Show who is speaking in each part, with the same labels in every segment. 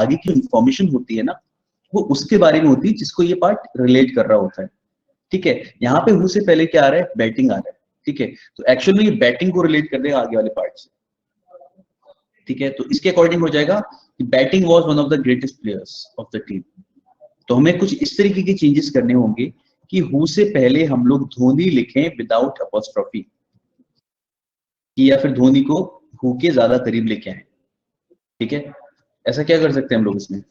Speaker 1: आगे की इंफॉर्मेशन होती है ना, वो उसके बारे में होती है जिसको ये पार्ट रिलेट कर रहा होता है। ठीक है, यहाँ पे हु से पहले क्या आ रहा है, बैटिंग आ रहा है। ठीक है, तो एक्चुअल में ये बैटिंग को रिलेट कर देगा आगे वाले पार्ट से। ठीक है, तो इसके अकॉर्डिंग हो जाएगा कि batting was one of the greatest players of the team. तो हमें कुछ इस तरीके की चेंजेस करने होंगे कि हु से पहले हम लोग धोनी लिखें विदाउट अपॉस्ट्रोफी, या फिर धोनी को हु के ज्यादा करीब लेके आए। ठीक है, ऐसा क्या कर सकते हैं हम लोग इसमें?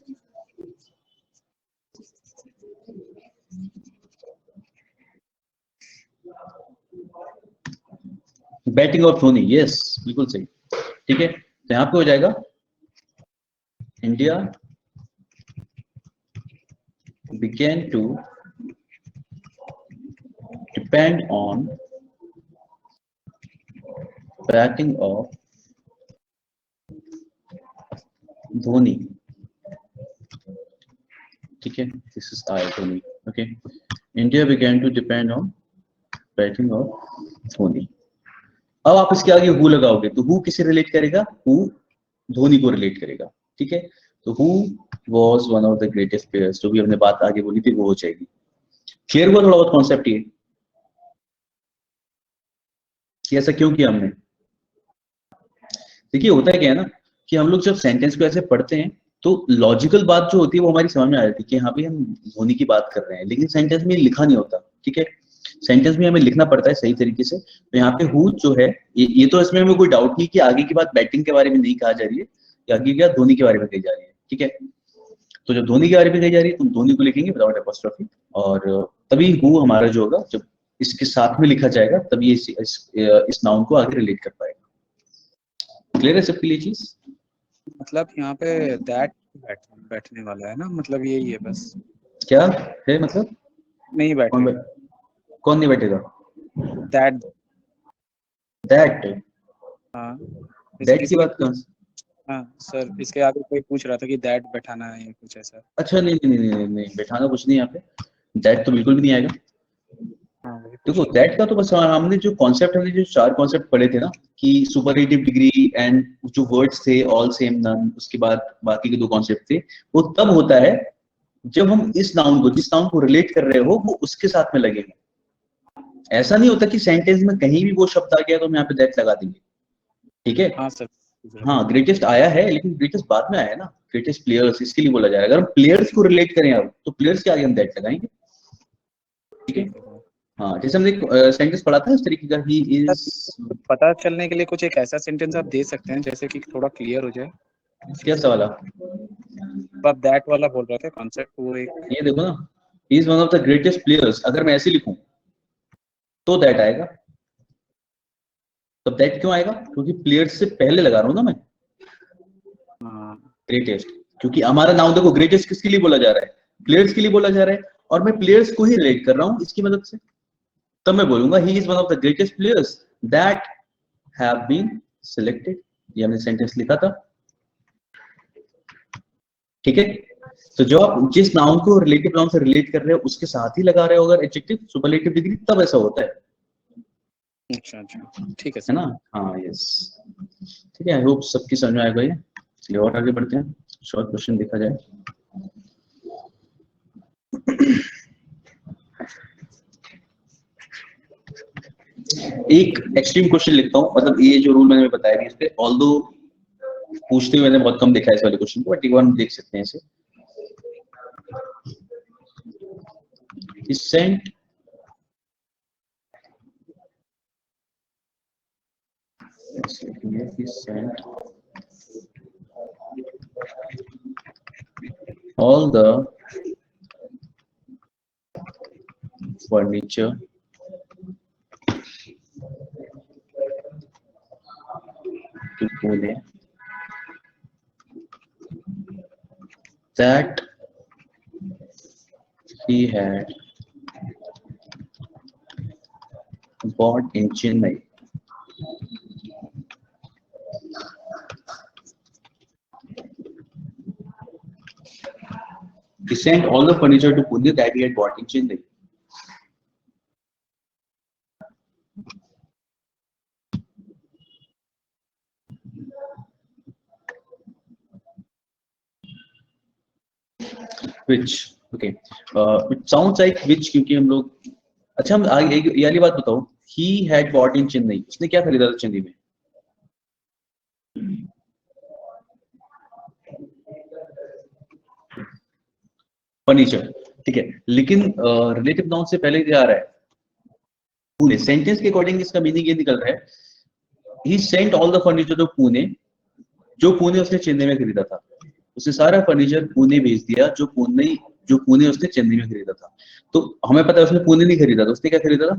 Speaker 1: बैटिंग ऑफ धोनी, यस बिल्कुल सही। ठीक है, तो यहाँ पे हो जाएगा India began to depend on batting of Dhoni. ठीक है, this is I Dhoni. Okay, India began to depend on batting of Dhoni. अब आप इसके आगे हु लगाओगे तो हु किसे रिलेट करेगा, हु धोनी को रिलेट करेगा। ठीक है, तो who was one of the greatest players, जो भी हमने बात आगे बोली थी वो हो जाएगी। क्लियर हुआ थोड़ा बहुत कॉन्सेप्ट ये कि ऐसा क्यों किया हमने? देखिए होता है क्या है ना, कि हम लोग जब सेंटेंस को ऐसे पढ़ते हैं तो लॉजिकल बात जो होती है वो हमारी समझ में आ जाती है कि हाँ भाई हम धोनी की बात कर रहे हैं, लेकिन सेंटेंस में लिखा नहीं होता। ठीक है, सेंटेंस में हमें लिखना पड़ता है सही तरीके से। तो यहाँ पे हु जो है, ये तो इसमें हमें कोई डाउट नहीं कि आगे की बात बैटिंग के बारे में नहीं कहा जा रही है, या आगे क्या धोनी के बारे में कही जा रही है। ठीक है, तो जब धोनी के बारे में कही जा रही है तो धोनी को लिखेंगे विदाउट अपॉस्ट्रोफी, और तभी हु हमारा जो होगा जब इसके साथ में लिखा जाएगा तभी इस नाउन को आगे रिलेट कर पाएगा। क्लियर है सबके लिए चीज?
Speaker 2: मतलब यहाँ पे दैट बैठने वाला है ना, मतलब यही है बस।
Speaker 1: क्या है मतलब?
Speaker 2: नहीं बैठेगा।
Speaker 1: कौन नहीं बैठेगा?
Speaker 2: दैट।
Speaker 1: दैट।
Speaker 2: हाँ,
Speaker 1: दैट की
Speaker 2: किसी ने
Speaker 1: बात कहाँ से?
Speaker 2: हाँ सर, इसके आगे कोई पूछ रहा था कि दैट बैठाना है या कुछ ऐसा।
Speaker 1: अच्छा नहीं नहीं नहीं नहीं, नहीं बैठाना कुछ नहीं यहाँ पे, दैट तो बिल्कुल भी नहीं आएगा।
Speaker 2: हाँ वही पूछ
Speaker 1: देखो
Speaker 2: रहा
Speaker 1: दैट का तो बस हमने जो कॉन्सेप्ट, हमने जो 4 कॉन्सेप्ट पढ़े थे ना, कि सुपरलेटिव डिग्री एंड जो वर्ड्स थे ऑल सेम नन, उसके बाद बाकी के 2 कॉन्सेप्ट थे, वो तब होता है जब हम इस नाउन को, जिस नाउन को रिलेट कर रहे हो वो उसके साथ में लगेंगे। ऐसा नहीं होता कि सेंटेंस में कहीं भी वो शब्द आ गया तो हम यहाँ पे दैट लगा देंगे। ठीक है,
Speaker 2: हाँ सर।
Speaker 1: हाँ ग्रेटेस्ट आया है, लेकिन ग्रेटेस्ट बाद में आया है ना, ग्रेटेस्ट प्लेयर्स इसके लिए बोला जाएगा। अगर हम प्लेयर्स को रिलेट करें अब तो प्लेयर्स के आगे हम दैट लगाएंगे। ठीक है, हाँ जैसे हमने एक सेंटेंस पढ़ा था इस तरीके का, ही इज।
Speaker 2: पता चलने के लिए कुछ एक ऐसा सेंटेंस आप दे सकते हैं जैसे कि थोड़ा क्लियर हो जाए।
Speaker 1: कैसा वाला?
Speaker 2: आप दैट वाला बोल रहे थे कॉन्सेप्ट, वो एक।
Speaker 1: ये देखो ना, ही is one of the greatest players, अगर मैं ऐसे लिखूं तो दैट आएगा। तब दैट क्यों आएगा? क्योंकि प्लेयर्स से पहले लगा रहा हूं ना मैं ग्रेटेस्ट, क्योंकि हमारा नाम देखो ग्रेटेस्ट किसके लिए बोला जा रहा है, प्लेयर्स के लिए बोला जा रहा है, और मैं प्लेयर्स को ही रिलेट कर रहा हूं इसकी मदद से। तब मैं बोलूंगा he is one of the greatest players that have been selected. ये हमने सेंटेंस लिखा था। ठीक है, तो जो आप जिस नाउन को रिलेटिव नाउन से रिलेट कर रहे हो उसके साथ ही लगा रहे हो अगर एडजेक्टिव सुपरलेटिव डिग्री, तब ऐसा होता है।
Speaker 2: अच्छा अच्छा, ठीक है
Speaker 1: है
Speaker 2: सर।
Speaker 1: ना? हाँ यस। ठीक है, आई होप सबकी समझ में आएगा ये। चलिए और आगे बढ़ते हैं, शॉर्ट क्वेश्चन देखा जाए। एक एक्सट्रीम क्वेश्चन लिखता हूँ, मतलब ये जो रूल मैंने बताया इस पे, ऑल्दो पूछते हुए मैंने बहुत कम देखा है इस वाले क्वेश्चन को, बट एक बार हम देख सकते हैं इसे। Sent sent all the furniture to Pune that he had bought in Chennai. He sent all the furniture to Pune that he had bought in Chennai. which okay it sounds like which क्योंकि हम लोग अच्छा हम आगे ये वाली बात बताओ he had bought in Chennai उसने क्या खरीदा था चेन्नई में फर्नीचर ठीक है लेकिन रिलेटिव नाउन से पहले क्या आ रहा है पुणे सेंटेंस के अकॉर्डिंग इसका मीनिंग ये निकल रहा है he sent all the furniture to Pune जो पुणे उसने चेन्नई में खरीदा था उसने सारा फर्नीचर पुणे भेज दिया जो पुणे उसने चेन्नई में खरीदा था तो हमें पता है उसने पुणे नहीं खरीदा था उसने क्या खरीदा था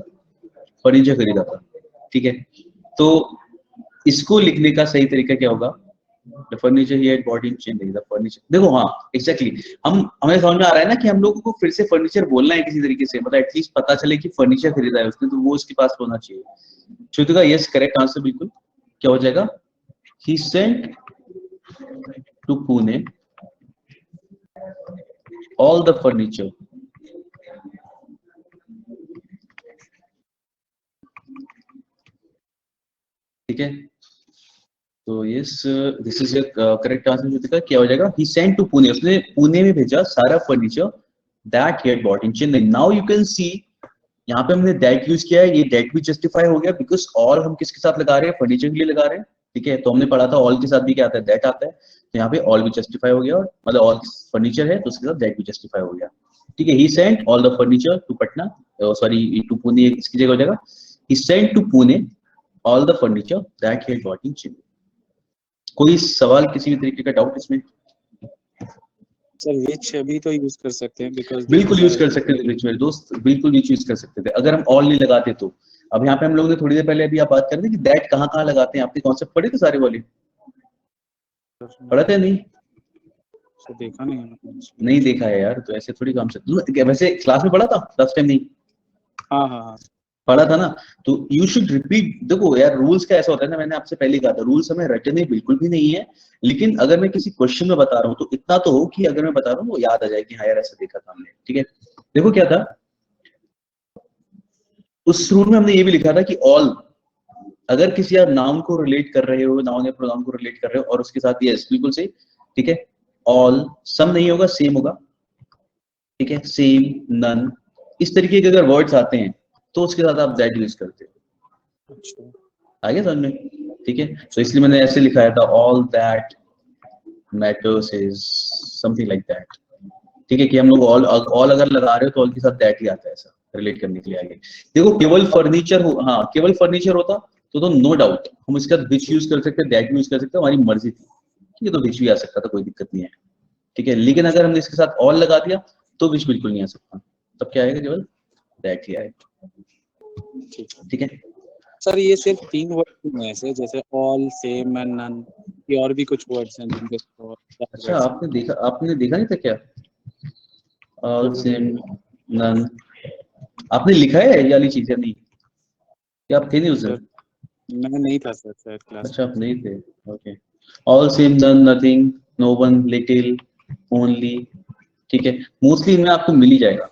Speaker 1: फर्नीचर खरीदा था ठीक है तो इसको लिखने का सही तरीका क्या होगा The furniture he had bought in Chennai, the furniture देखो हाँ exactly हमें समझ में आ रहा है ना कि हम लोगों को फिर से फर्नीचर बोलना है किसी तरीके से मतलब एटलीस्ट पता चले कि फर्नीचर खरीदा है उसने तो वो उसके पास होना चाहिए श्रुति का यस करेक्ट आंसर बिल्कुल क्या हो जाएगा he sent to Pune all the furniture ठीक है तो yes this is correct answer Shruti का क्या हो जाएगा he sent to Pune उसने पुणे में भेजा सारा furniture that he had bought in Chennai now you can see यहाँ पे हमने that यूज किया है ये that भी जस्टिफाई हो गया बिकॉज all हम किसके साथ लगा रहे हैं फर्नीचर के लिए लगा रहे हैं ठीक है तो हमने पढ़ा था all के साथ भी क्या आता है that आता है तो यहाँ पे all भी जस्टिफाई हो गया और मतलब all फर्नीचर है तो उसके साथ that भी जस्टिफाई हो गया ठीक है he sent all the furniture to Patna sorry to Pune इसकी जगह हो जाएगा he sent to Pune all the furniture that he had bought in Chennai कोई सवाल किसी भी तरीके का डाउट इसमें
Speaker 2: सर विच अभी तो यूज कर सकते हैं बिकॉज़
Speaker 1: बिल्कुल यूज कर सकते थे विच मेरे दोस्त बिल्कुल विच यूज कर सकते थे अगर हम ऑल नहीं लगाते तो अब यहाँ पे हम लोगों ने थोड़ी देर पहले अभी आप बात कर रहे थे कि दैट कहाँ लगाते हैं आपने कॉन्सेप्ट पढ़े थे सारे वाले पढ़ा थे नहीं
Speaker 2: सर देखा
Speaker 1: नहीं देखा है यार तो ऐसे थोड़ी काम से वैसे क्लास में पढ़ा था लास्ट टाइम नहीं
Speaker 2: हाँ
Speaker 1: पढ़ा था ना तो यू शुड रिपीट देखो यार रूल्स का ऐसा होता है ना मैंने आपसे पहले कहा था रूल्स हमें रटने बिल्कुल भी नहीं है लेकिन अगर मैं किसी क्वेश्चन में बता रहा हूँ तो इतना तो हो कि अगर मैं बता रहा हूँ वो याद आ जाए कि हाँ यार ऐसा देखा था हमने ठीक है देखो क्या था उस रूल में हमने ये भी लिखा था कि ऑल अगर किसी आप नाउन को रिलेट कर रहे हो नाउन या प्रोनाउन को रिलेट कर रहे हो और उसके साथ यस बिल्कुल सही ठीक है ऑल सम नहीं होगा सेम होगा ठीक है सेम नन इस तरीके के अगर वर्ड्स आते हैं तो उसके साथ आप दैट यूज करते हो
Speaker 2: अच्छा
Speaker 1: आगे समझ में ठीक है तो इसलिए मैंने ऐसे लिखाया था all that matters is something like that ठीक है कि हम लोग ऑल अगर लगा रहे हो तो ऑल के साथ दैट ही आता है ऐसा रिलेट करने के लिए आगे देखो केवल फर्नीचर हो हाँ केवल फर्नीचर होता तो नो डाउट हम इसका विच यूज कर सकते दैट यूज कर सकते हमारी मर्जी थी ठीक है तो विच भी आ सकता था कोई दिक्कत नहीं है ठीक है लेकिन अगर हमने इसके साथ ऑल लगा दिया तो विच बिल्कुल नहीं आ सकता तब क्या आएगा केवल दैट ही आएगा ठीक है
Speaker 2: सर ये सिर्फ 3 वर्ड में ऐसे जैसे ऑल सेम एंड नन ये और भी कुछ वर्ड्स हैं जिनके
Speaker 1: अच्छा आपने देखा नहीं था क्या ऑल सेम नन आपने लिखा है ये वाली चीजें नहीं क्या आप थे नहीं उस दिन
Speaker 2: मैं नहीं था सर क्लास
Speaker 1: अच्छा आप नहीं थे okay all same none nothing no one little only ठीक है मोस्टली इनमें आपको मिल ही जाएगा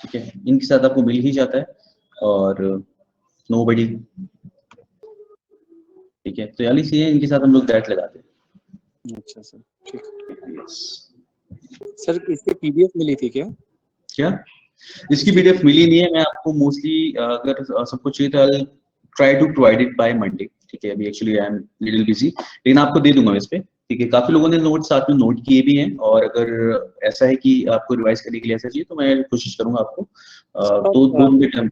Speaker 1: ठीक है इनके साथ आपको मिल ही जाता है और नोबडी ठीक है तो याली सी है इनके साथ हम लोग दैट लगाते हैं
Speaker 2: अच्छा सर ठीक सर इसकी पीडीएफ मिली थी क्या
Speaker 1: इसकी पीडीएफ मिली नहीं है मैं आपको मोस्टली अगर सबको चाहिए तो I try to provide it by Monday ठीक है अभी actually I am little busy लेकिन आपको दे दूंगा इस पे ठीक है काफी लोगों ने नोट साथ में नोट किए भी हैं और अगर ऐसा है कि आपको रिवाइज करने के लिए ऐसा चाहिए तो मैं कोशिश करूंगा आपको तो 2 मिनट टाइम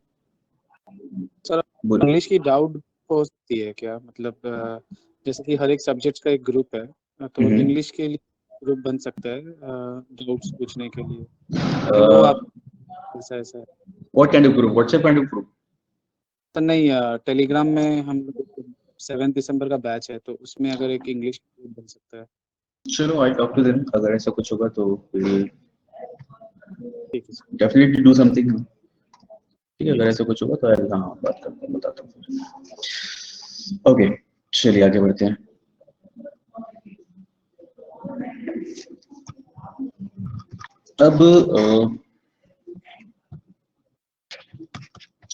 Speaker 2: सर इंग्लिश की डाउट हो सकती है क्या मतलब जैसे कि हर एक सब्जेक्ट का एक ग्रुप है तो इंग्लिश के लिए ग्रुप बन सकता है डाउट्स पूछने के लिए तो वो आप ऐसा
Speaker 1: what kind of group WhatsApp kind of group
Speaker 2: तो नहीं टेलीग्राम में हम 7 दिसंबर का बैच है तो उसमें अगर एक इंग्लिश ग्रुप बन सकता है
Speaker 1: चलो आई टॉक टू देम अगर ऐसा कुछ होगा तो
Speaker 2: ठीक है
Speaker 1: डेफिनेटली डू समथिंग ठीक है अगर ऐसा कुछ होगा तो हाँ बात करता हूँ बताता हूँ ओके चलिए आगे बढ़ते हैं अब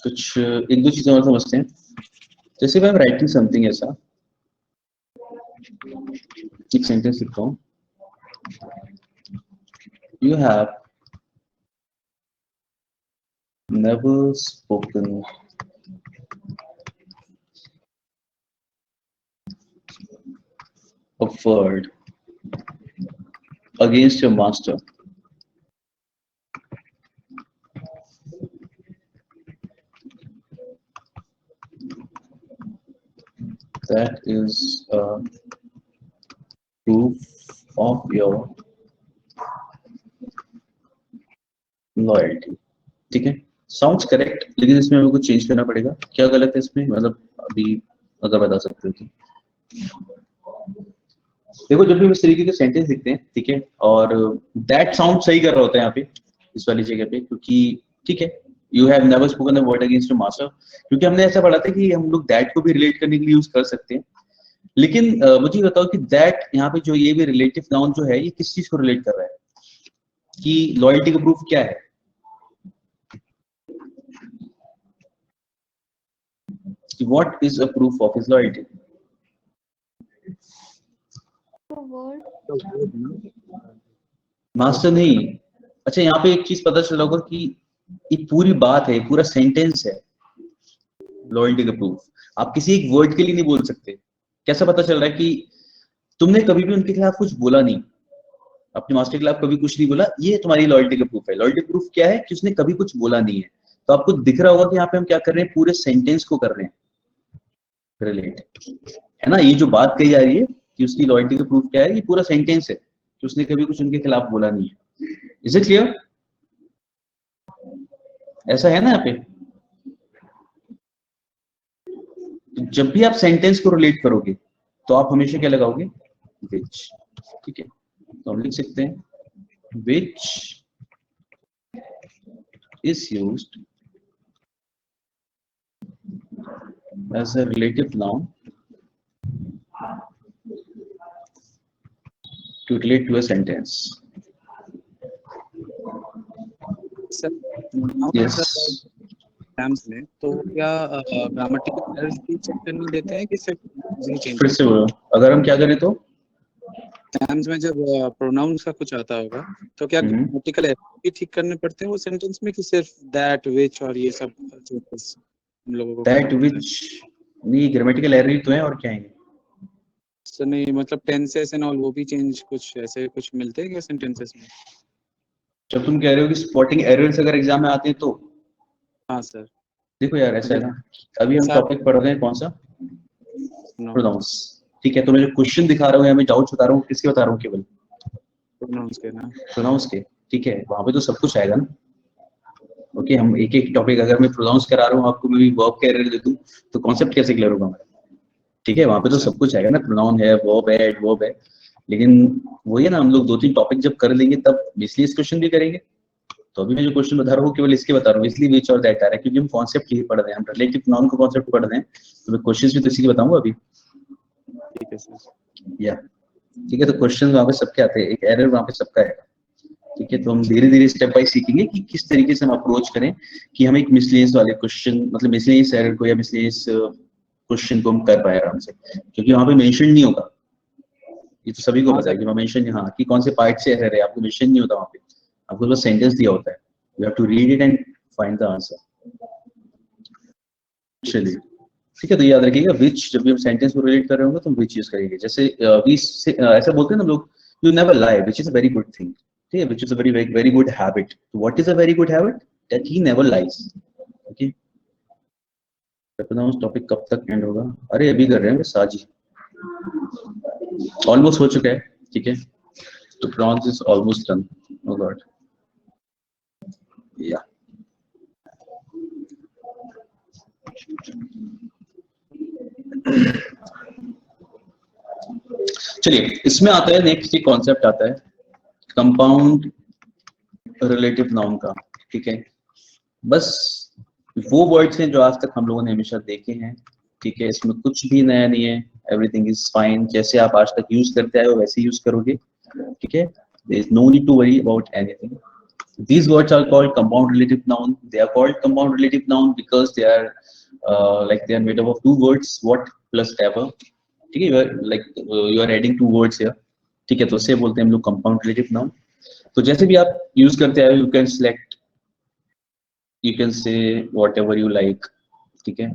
Speaker 1: कुछ एक दो चीजें और समझते हैं जैसे मैं राइटिंग समथिंग ऐसा एक सेंटेंस लिखता हूँ You have never spoken a word against your master. That is a proof of your loyalty. ठीक है, साउंड्स करेक्ट, लेकिन इसमें हमें कुछ चेंज करना पड़ेगा. क्या गलत है इसमें, मतलब अभी अगर बता सकते हो तो. देखो जब भी हम इस तरीके के सेंटेंस लिखते हैं, ठीक है, और दैट साउंड सही कर रहा होता है यहाँ पे इस वाली जगह पे, क्योंकि ठीक है, you have never spoken a word against your master, क्योंकि हमने ऐसा पढ़ा था कि हम लोग दैट को भी रिलेट करने के लिए यूज कर सकते हैं. लेकिन मुझे बताओ कि दैट यहाँ पे जो ये भी रिलेटिव नाउन जो है, ये किस चीज को रिलेट कर रहा है, कि लॉयल्टी का प्रूफ क्या है. What is a proof of his loyalty? Master नहीं. अच्छा, यहाँ पे एक चीज पता चला होगा कि ये पूरी बात है, पूरा सेंटेंस है लॉयल्टी का प्रूफ. आप किसी एक वर्ड के लिए नहीं बोल सकते. कैसा पता चल रहा है कि तुमने कभी भी उनके खिलाफ कुछ बोला नहीं, अपने मास्टर के खिलाफ कभी कुछ नहीं बोला, ये तुम्हारी लॉयल्टी का प्रूफ है. लॉयल्टी प्रूफ क्या है कि उसने कभी कुछ बोला नहीं है. तो आपको दिख रहा होगा कि यहाँ पे हम क्या कर रहे हैं, पूरे सेंटेंस को कर रहे हैं रिलेट, है ना. ये जो बात कही जा रही है कि उसकी लॉयल्टी का प्रूफ क्या है, ये पूरा सेंटेंस है कि उसने कभी कुछ उनके खिलाफ बोला नहीं है. Is it clear? ऐसा है ना यहाँ पे. जब भी आप सेंटेंस को रिलेट करोगे तो आप हमेशा क्या लगाओगे, विच. ठीक है, तो हम लिख सकते हैं which is used as a relative noun to relate to a sentence. Yes.
Speaker 2: Exams में तो क्या ग्रामेटिकल एरर्स भी चेक करने देते हैं कि सिर्फ चेंज?
Speaker 1: फिर से बोलो, अगर हम क्या करें तो
Speaker 2: एग्जाम्स में जब प्रोनाउंस का कुछ आता होगा तो क्या ग्रामेटिकल एरर भी ठीक करने पड़ते हैं वो सेंटेंस में, कि सिर्फ दैट, व्हिच और ये सब हम लोगों को?
Speaker 1: दैट व्हिच नहीं, ग्रामेटिकल एरर ही तो है, और क्या है.
Speaker 2: सर नहीं, मतलब टेंसेस एंड ऑल वो भी चेंज कुछ ऐसे कुछ मिलते हैं क्या सेंटेंसेस में?
Speaker 1: जब तुम कह रहे हो कि स्पॉटिंग एरर्स अगर एग्जाम में आते हैं तो
Speaker 2: हाँ सर.
Speaker 1: देखो यार, ऐसा है ना, अभी हम टॉपिक पढ़ रहे हैं कौन सा, प्रोनाउंस. ठीक है, तो मैं जो क्वेश्चन दिखा रहा हूँ या मैं डाउट बता रहा हूँ, किसके बता रहा हूँ, केवल
Speaker 2: प्रोनाउंस के ना,
Speaker 1: प्रोनाउंस के. ठीक है, वहां पे तो सब कुछ आएगा ना. ओके, हम एक एक टॉपिक, अगर मैं प्रोनाउंस करा रहा हूँ आपको, मैं भी वर्ब का एरर दे दूं तो कॉन्सेप्ट कैसे क्लियर होगा हमारा. ठीक है, वहां पे तो सब कुछ आएगा ना, प्रोनाउन है, वर्ब है, एडवर्ब है. लेकिन वही है ना, हम लोग 2-3 टॉपिक जब कर लेंगे तब इसलिए इस क्वेश्चन भी करेंगे. तो अभी मैं जो क्वेश्चन बता रहा हूँ केवल इसके बता रहा हूँ, इसलिए विच और दैट आ रहा है क्योंकि हम कॉन्सेप्ट ही पढ़ रहे हैं, हम रिलेटिव नाउन का कॉन्सेप्ट पढ़ रहे हैं. तो मैं क्वेश्चंस भी तो इसी के बताऊंगा अभी.
Speaker 2: ठीक है सर.
Speaker 1: या ठीक है, तो क्वेश्चन वहां पे सबके आते हैं, एक एरर वहां पे सबका है. ठीक है, तो हम धीरे धीरे स्टेप बाय सीखेंगे कि किस तरीके से हम अप्रोच करें कि हम एक मिसलेनियस वाले क्वेश्चन, मतलब मिसलेनियस एरर को या मिसलेनियस क्वेश्चन को हम कर पाए आराम से, क्योंकि वहां पे मेंशन नहीं होगा. ये तो सभी को पता है कि वहां मेंशन, हाँ, कि कौन से पार्ट से एरर है, आपको मेंशन नहीं होता वहां पे, आपको बस सेंटेंस दिया होता है. You have to read it and find the answer. चलिए ठीक है, तो याद रखिएगा विच, जब भी हम सेंटेंस को रिलेट कर रहे होंगे तो हम विच यूज करेंगे. जैसे ऐसा बोलते हैं ना लोग, you never lie, which is a very good thing. ठीक है, which is a very good habit. What is a very good habit? That he never lies. Okay, उस टॉपिक कब तक एंड होगा? अरे अभी कर रहे हैं साजी, ऑलमोस्ट हो चुका है. ठीक है, तो pronouns is almost done. Oh God, या चलिए, इसमें आता है नेक्स्ट एक कॉन्सेप्ट आता है कंपाउंड रिलेटिव नाउन का. ठीक है, बस वो वर्ड्स हैं जो आज तक हम लोगों ने हमेशा देखे हैं. ठीक है, इसमें कुछ भी नया नहीं है, एवरीथिंग इज फाइन. जैसे आप आज तक यूज करते आए हो वैसे यूज करोगे. ठीक है, there is no need to worry about anything. These words are called compound relative noun. They are called compound relative noun because they are like they are made up of two words, what plus ever. ठीक है, you are like you are adding two words here. ठीक है, तो उससे बोलते हैं हम लोग compound relative noun. तो जैसे भी आप यूज करते हैं, you can select, you can say whatever you like, ठीक है।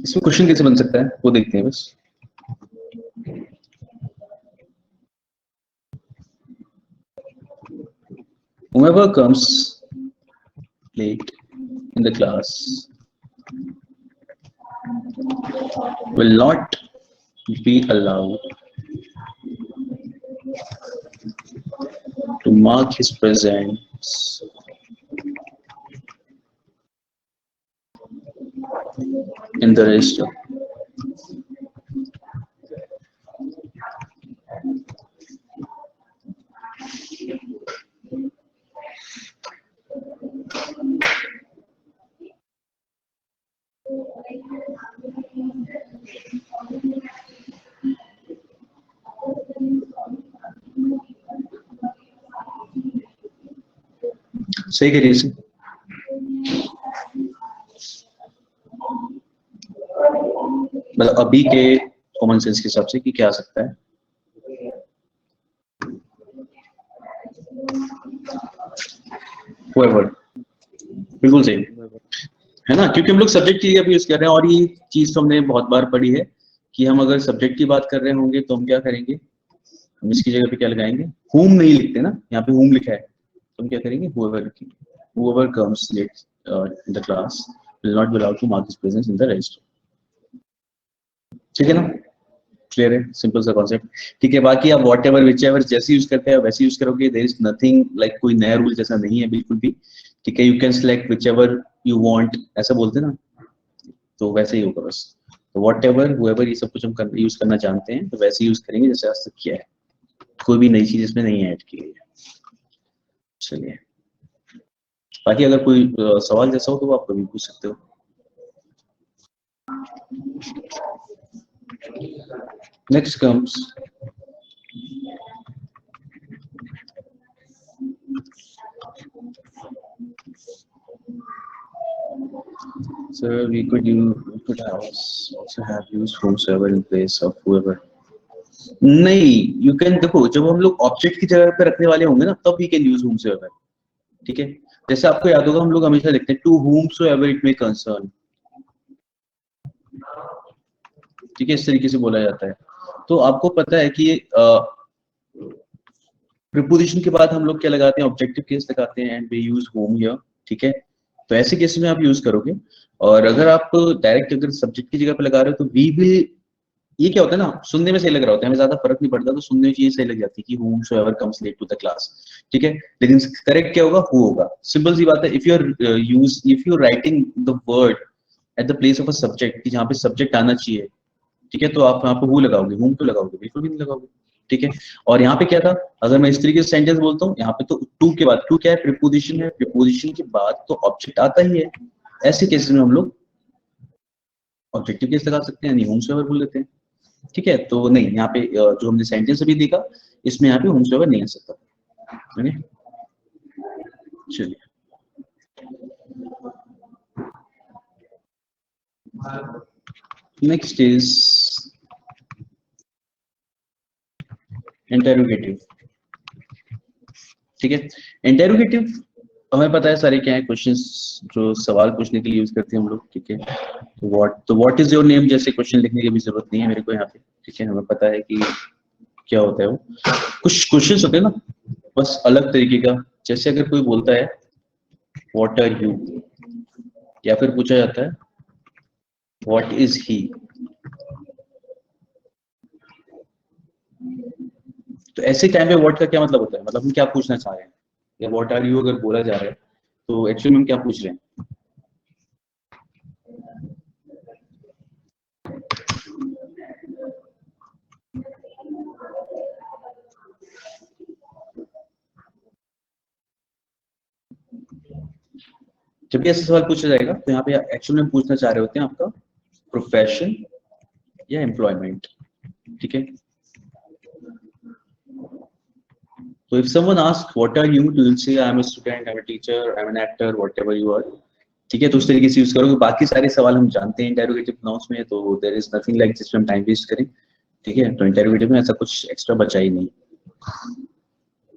Speaker 1: इसमें क्वेश्चन कैसे बन सकता है वो देखते हैं बस। Whoever comes late in the class will not be allowed to mark his presence in the register. सही करिए इसे। मतलब अभी के कॉमन सेंस के हिसाब से कि क्या आ सकता है। Whoever, बिल्कुल सही है ना, क्योंकि हम लोग सब्जेक्ट की अभी यूज कर रहे हैं, और ये चीज तो हमने बहुत बार पढ़ी है कि हम अगर सब्जेक्ट की बात कर रहे होंगे तो हम क्या करेंगे, हम इसकी जगह पे क्या लगाएंगे, whom नहीं लिखते ना, यहाँ पे whom लिखा है तो हम क्या करेंगे, whoever लिखेंगे। Whoever comes late in the class will not be allowed to mark his presence in the register। ठीक है ना, क्लियर है, सिंपल सा कॉन्सेप्ट। ठीक है, बाकी आप वॉट एवर विच एवर जैसे यूज करते हैं वैसे यूज करोगे, देयर इज नथिंग लाइक, कोई नया रूल जैसा नहीं है बिल्कुल भी। ठीक है, you can select which ever you want, ऐसा बोलते हैं ना, तो वैसे ही होगा बस। तो वॉट एवर हुएवर ये सब कुछ हम यूज करना जानते हैं तो वैसे यूज करेंगे जैसे आज तक किया है, कोई भी नई चीज इसमें नहीं ऐड की गई है। चलिए, बाकी अगर कोई सवाल जैसा हो तो वो आप कभी पूछ सकते हो। Next comes sir, we could also have used whomsoever in place of whoever। नहीं, you can, देखो जब हम लोग ऑब्जेक्ट की जगह पे रखने वाले होंगे ना तब we can use whomsoever। ठीक है, जैसे आपको याद होगा हम लोग हमेशा लिखते हैं to whomsoever it may concern। ठीक है, इस तरीके से बोला जाता है। तो आपको पता है कि प्रीपोजिशन के बाद हम लोग क्या लगाते हैं, ऑब्जेक्टिव केस लगाते हैं, and we use whom here. ठीक है, तो ऐसे केस में आप यूज करोगे। और अगर आप डायरेक्ट अगर सब्जेक्ट की जगह पे लगा रहे हो तो वी विल, ये क्या होता है ना, सुनने में सही लग रहा होता है, हमें ज्यादा फर्क नहीं पड़ता, तो सुनने में चीजें सही लग जाती है कि whomsoever comes late to the class। ठीक है, लेकिन करेक्ट क्या होगा, who होगा। सिंपल सी बात है, if you writing the word at the place of a subject, जहाँ पे सब्जेक्ट आना चाहिए, ठीक है, तो आप यहाँ पे who लगाओगे, whom तो लगाओगे, बिल्कुल भी नहीं लगाओगे। ठीक है, और यहाँ पे क्या था, अगर मैं इस तरीके से सेंटेंस बोलता हूँ, यहाँ पे तो टू के बाद, टू क्या है, प्रीपोजिशन है, प्रीपोजिशन के बाद तो ऑब्जेक्ट आता ही है। ऐसे केसेस में हम लोग ऑब्जेक्टिव केस लगा सकते हैं, यानी whomsoever बोल लेते हैं। ठीक है, तो नहीं, यहाँ पे जो हमने सेंटेंस अभी देखा इसमें यहाँ पे whomsoever नहीं आ सकता। चलिए, नेक्स्ट इज इंटेरोगेटिव। ठीक है, इंटेरोगेटिव हमें पता है सारे क्या है, क्वेश्चंस जो सवाल पूछने के लिए यूज करते हैं हम लोग। ठीक है, तो व्हाट इज योर नेम जैसे क्वेश्चन लिखने की भी जरूरत नहीं है मेरे को यहाँ पे। ठीक है, हमें पता है कि क्या होता है वो। कुछ क्वेश्चंस होते हैं ना बस अलग तरीके का, जैसे अगर कोई बोलता है व्हाट आर यू, या फिर पूछा जाता है व्हाट इज ही, तो ऐसे टाइम पे व्हाट का क्या मतलब होता है, मतलब हम क्या पूछना चाह रहे हैं, या व्हाट आर यू अगर बोला जा रहा है तो एक्चुअली हम क्या पूछ रहे हैं। जब भी ऐसा सवाल पूछा जाएगा तो यहाँ पे एक्चुअली में पूछना चाह रहे होते हैं आपका प्रोफेशन या एम्प्लॉयमेंट। ठीक है, तो if someone ask what are you, you will say I am a student, I am a teacher, I am an actor, whatever you are. ठीक है, तो उस तरीके से यूज करोगे। बाकी सारे सवाल हम जानते हैं इंटेरोगेटिव नाउन्स में, तो देयर इज नथिंग लाइक जिसमें हम टाइम वेस्ट करें। ठीक है, तो इंटेरोगेटिव में ऐसा कुछ एक्स्ट्रा बचा ही नहीं।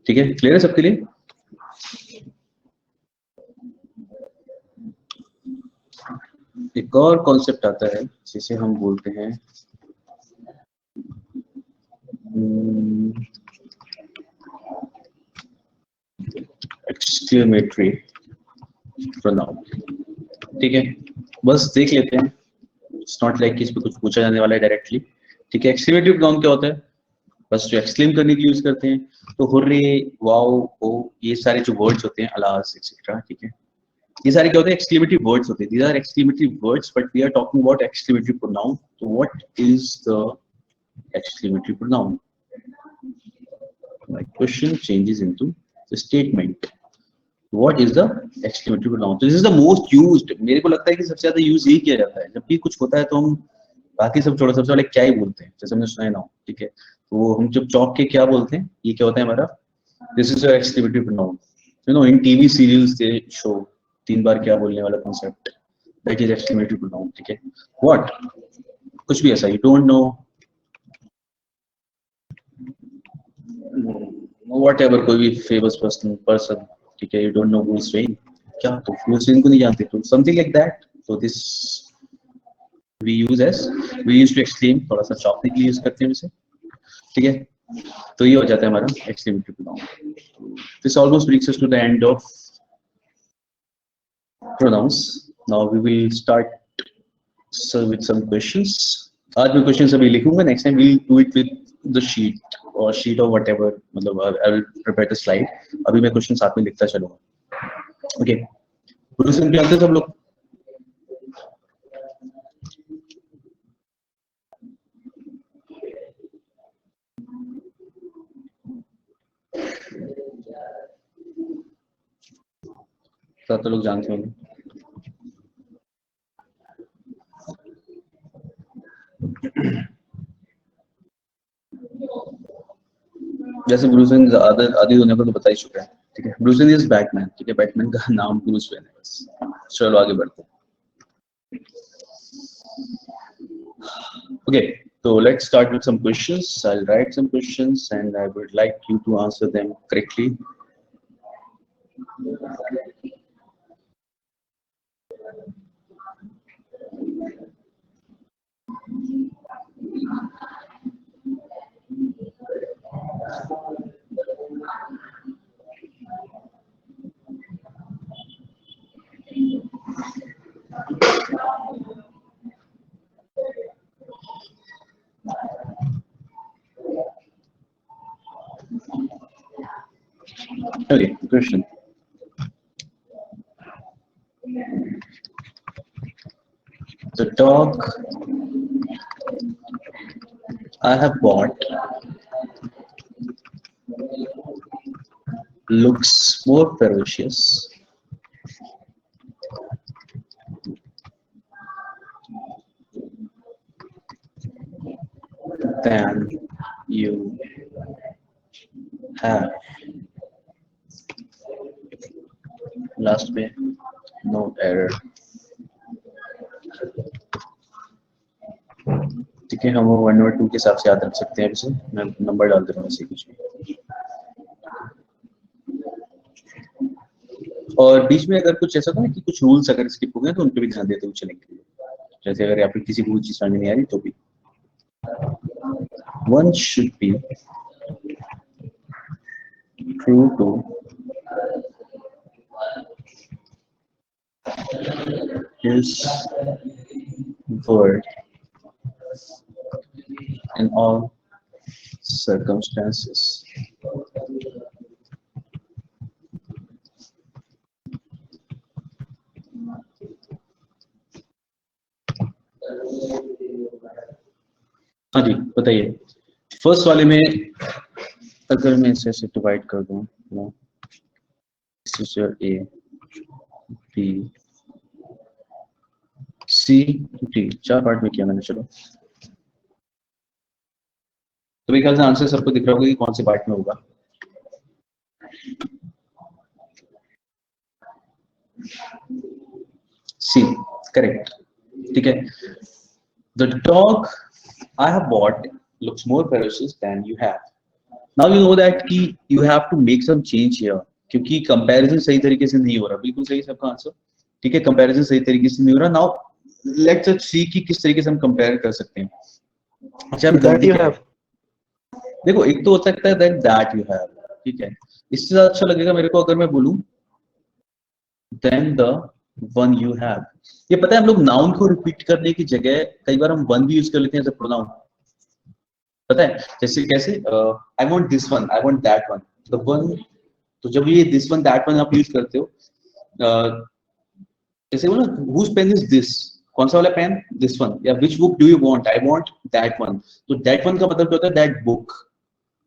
Speaker 1: ठीक है, क्लियर है सबके लिए? एक और कॉन्सेप्ट आता है जिसे हम बोलते हैं एक्सक्लेमेटरी प्रोनाउन। ठीक है, बस देख लेते हैं, इट्स नॉट लाइक इस पे कुछ पूछा जाने वाला है डायरेक्टली। ठीक है, एक्सक्लेमेटरी प्रोनाउन क्या होता है? बस जो एक्सक्लेम करने के लिए यूज करते हैं, तो हुर्रे, वाओ, ओ, ये सारे जो वर्ड्स होते हैं, अलास एक्सेट्रा, ठीक है, ये सारे क्या होते हैं? एक्सक्लेमेटरी वर्ड्स होते हैं। These are exclamatory words, but we are talking about exclamatory pronoun. तो what is the exclamatory pronoun? My question changes into the statement. What is the exclamatory pronoun? So this is the most used. मेरे को लगता है कि सबसे ज्यादा use यही किया जाता है। जब भी कुछ होता है तो हम बाकी सब छोड़ो, सबसे पहले क्या ही बोलते हैं, जैसे हमने सुना है ना, ठीक है, तो हम जब चौक के क्या बोलते हैं, ये क्या होता है हमारा? This is your exclamatory pronoun. You know, in TV serials they show 3 बार क्या बोलने वाला concept, that is exclamatory pronoun. ठीक है, what, कुछ भी ऐसा, you don't know, whatever, कोई भी फेमस पर्सन, ठीक है, you don't know Bruce Wayne, क्या तो ब्रूस वेन को नहीं जानते, तो something like that. So this we use to exclaim, थोड़ा सा चौंकने के लिए यूज करते हैं इसे। ठीक है, तो ये हो जाता है हमारा exclamatory pronoun. This almost brings us to the end of pronouns. Now we will start sir with some questions. आज मैं क्वेश्चन अभी लिखूंगा, next time we will do it with the sheet और शीट ऑफ व्हाटएवर, मतलब I will prepare the slide, अभी मैं question साथ में लिखता चलूंगा। ओके, ब्रूस वेन जानते हैं सब लोग? सब लोग जानते होंगे। जैसे ब्रूस वेन आदि दुनिया को तो बता ही चुका है। ठीक है, ब्रूस वेन इज बैटमैन। ठीक है, बैटमैन का नाम ब्रूस वेन है बस। चलो आगे बढ़ते हैं। Okay, so let's start with some questions. I'll write some questions and I would like you to answer them correctly. Okay, question. The dog I have bought looks more ferocious than you have. Last में no error. ठीक है, हम 1 और 2 के हिसाब से याद रख सकते हैं। इसे मैं नंबर डाल दे रहा हूँ इसे कुछ भी। और बीच में अगर कुछ ऐसा था ना कि कुछ रूल्स अगर स्किप हो गए तो उन पे भी ध्यान देते हुए चलेंगे। जैसे अगर आपको किसी को चीज समझ नहीं आ रही तो भी one should be true to his word in all circumstances. हाँ जी, बताइए। फर्स्ट वाले में अगर मैं इसे डिवाइड कर दूं, this is your A, B, C, D, 4 part में किया मैंने। चलो, तो मेरे ख्याल से आंसर सबको दिख रहा होगा कि कौन से पार्ट में होगा। C, correct. ठीक है, the dog I have bought looks more ferocious than you have. Now you know that कि you have to make some change here, क्योंकि कंपैरिजन सही तरीके से नहीं हो रहा। बिल्कुल सही सबका आंसर, ठीक है, कंपैरिजन सही तरीके से नहीं हो रहा। नाउ लेट्स सी कि किस तरीके से हम कंपेयर कर सकते हैं। अच्छा, अब गलती क्या है? देखो, एक तो हो सकता है दैट यू हैव, ठीक है, इससे ज्यादा अच्छा लगेगा मेरे को अगर मैं बोलूं then the one you have. ये पता है, हम लोग नाउन को रिपीट करने की जगह कई बार हम वन भी यूज कर लेते हैं एज अ प्रोनाउन, पता है? जैसे कैसे, I want this one, I want that one, the one. तो जब ये दिस वन दैट वन आप यूज करते हो, जैसे बोला हुज पेन इज दिस, कौन सा वाला पेन, दिस वन, या which book do you want, I want that one. तो दैट वन का मतलब क्या होता है, दैट बुक,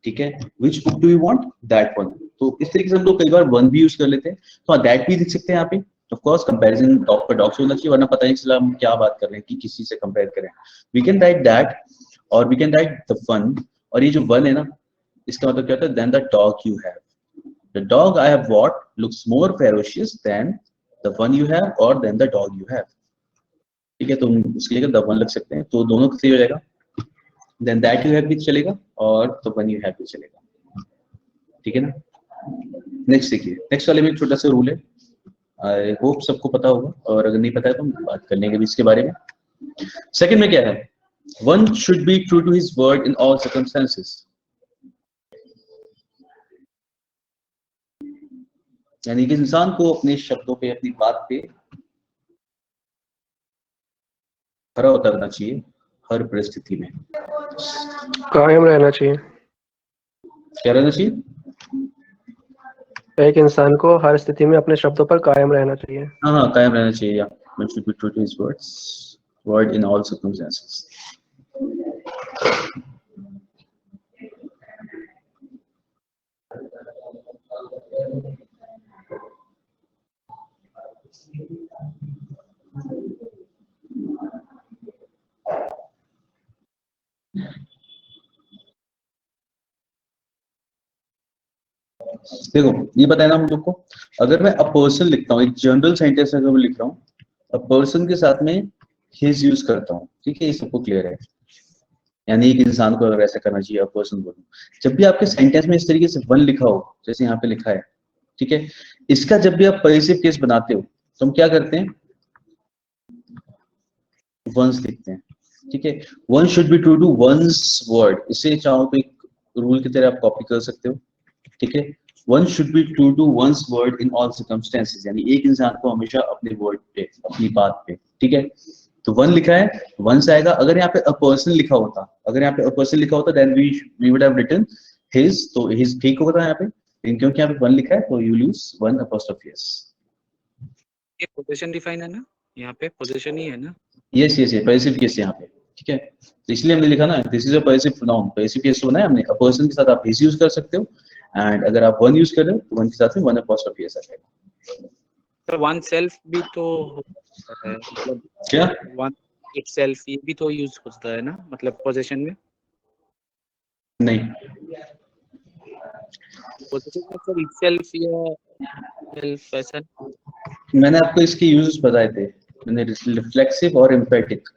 Speaker 1: ठीक है, which book do you want, that one. तो इस तरीके से हम लोग कई बार वन भी यूज कर लेते हैं, तो दैट भी लिख सकते हैं यहाँ पे। ऑफ कोर्स कंपैरिजन डॉग पर डॉग से होना चाहिए, वरना पता नहीं चला हम क्या बात कर रहे हैं कि किसी से कंपेयर करें। वी कैन राइट दैट और we can write the one, और ये जो वन है ना, इसका मतलब क्या होता है, than the dog you have, the dog I have bought looks more ferocious than the one you have और than the dog you have, ठीक है। तो उसके लिए द वन लग सकते हैं, तो दोनों सही हो जाएगा। देन दैट यू हैव भी चलेगा और द वन यू हैव भी चलेगा, ठीक है ना। नेक्स्ट देखिए, नेक्स्ट वाले में एक छोटा सा रूल है, आई होप सबको पता होगा, और अगर नहीं पता है तो हम बात कर लेंगे भी इसके बारे में। सेकंड में क्या है, one should be true to his word in all circumstances, यानी कि इंसान को अपने शब्दों पे, अपनी बात पे खरा उतरना चाहिए हर परिस्थिति में,
Speaker 3: कायम रहना चाहिए।
Speaker 1: क्या रहना चाहिए?
Speaker 3: एक इंसान को हर स्थिति में अपने शब्दों पर कायम रहना चाहिए।
Speaker 1: हाँ, कायम रहना चाहिए, या one should be true to his word in all circumstances. देखो, ये बताया ना हम लोग को, अगर मैं अ पर्सन लिखता हूँ, एक जनरल सेंटेंस अगर मैं लिख रहा हूँ, अ पर्सन के साथ में हिज यूज करता हूँ, ठीक है, ये सबको क्लियर है। यानी एक इंसान को अगर ऐसा करना चाहिए, अ पर्सन बोलूं, जब भी आपके सेंटेंस में इस तरीके से वन लिखा हो, जैसे यहाँ पे लिखा है, ठीक है, इसका जब भी आप पॉजिटिव केस बनाते हो तो हम क्या करते हैं, वंस लिखते हैं, ठीक है। One should be true to one's word, इसे चाहो तो एक रूल की तरह आप कॉपी कर सकते हो, ठीक है। One should be true to one's word in all circumstances, यानी एक इंसान को हमेशा अपने वर्ड पे, अपनी बात पे, ठीक है। तो वन लिखा है, वन से आएगा। अगर यहाँ पे अ पर्सन लिखा होता, अगर यहाँ पे अ पर्सन लिखा होता, then we would have written his, तो हिज ठीक होता यहाँ पे, लेकिन क्योंकि यहाँ पे वन लिखा है तो you use one apostrophe S.
Speaker 2: ये पोजीशन डिफाइन है ना, यहाँ पे पोजीशन ही है ना।
Speaker 1: यस यस, ये पॉजिटिव केस यहाँ पे, ठीक है, तो इसलिए हमने लिखा ना, this is a positive pronoun, positive case होना है हमने। अ पर्सन के साथ आप हिज यूज कर सकते हो, एंड अगर आप वन यूज कर रहे हो तो वन के साथ में वन अपॉस्ट्रोफी एस आ जाएगा।
Speaker 2: तो वन सेल्फ भी तो होता है, मतलब
Speaker 1: क्या?
Speaker 2: वन इटसेल्फ, ये भी तो यूज होता है ना, मतलब पोजीशन में।
Speaker 1: नहीं,
Speaker 2: पोजीशन में सर इटसेल्फ या सेल्फ ऐसा।
Speaker 1: मैंने आपको इसके यूजेस बताए थे, मैंने रिफ्लेक्सिव और एम्फेटिक,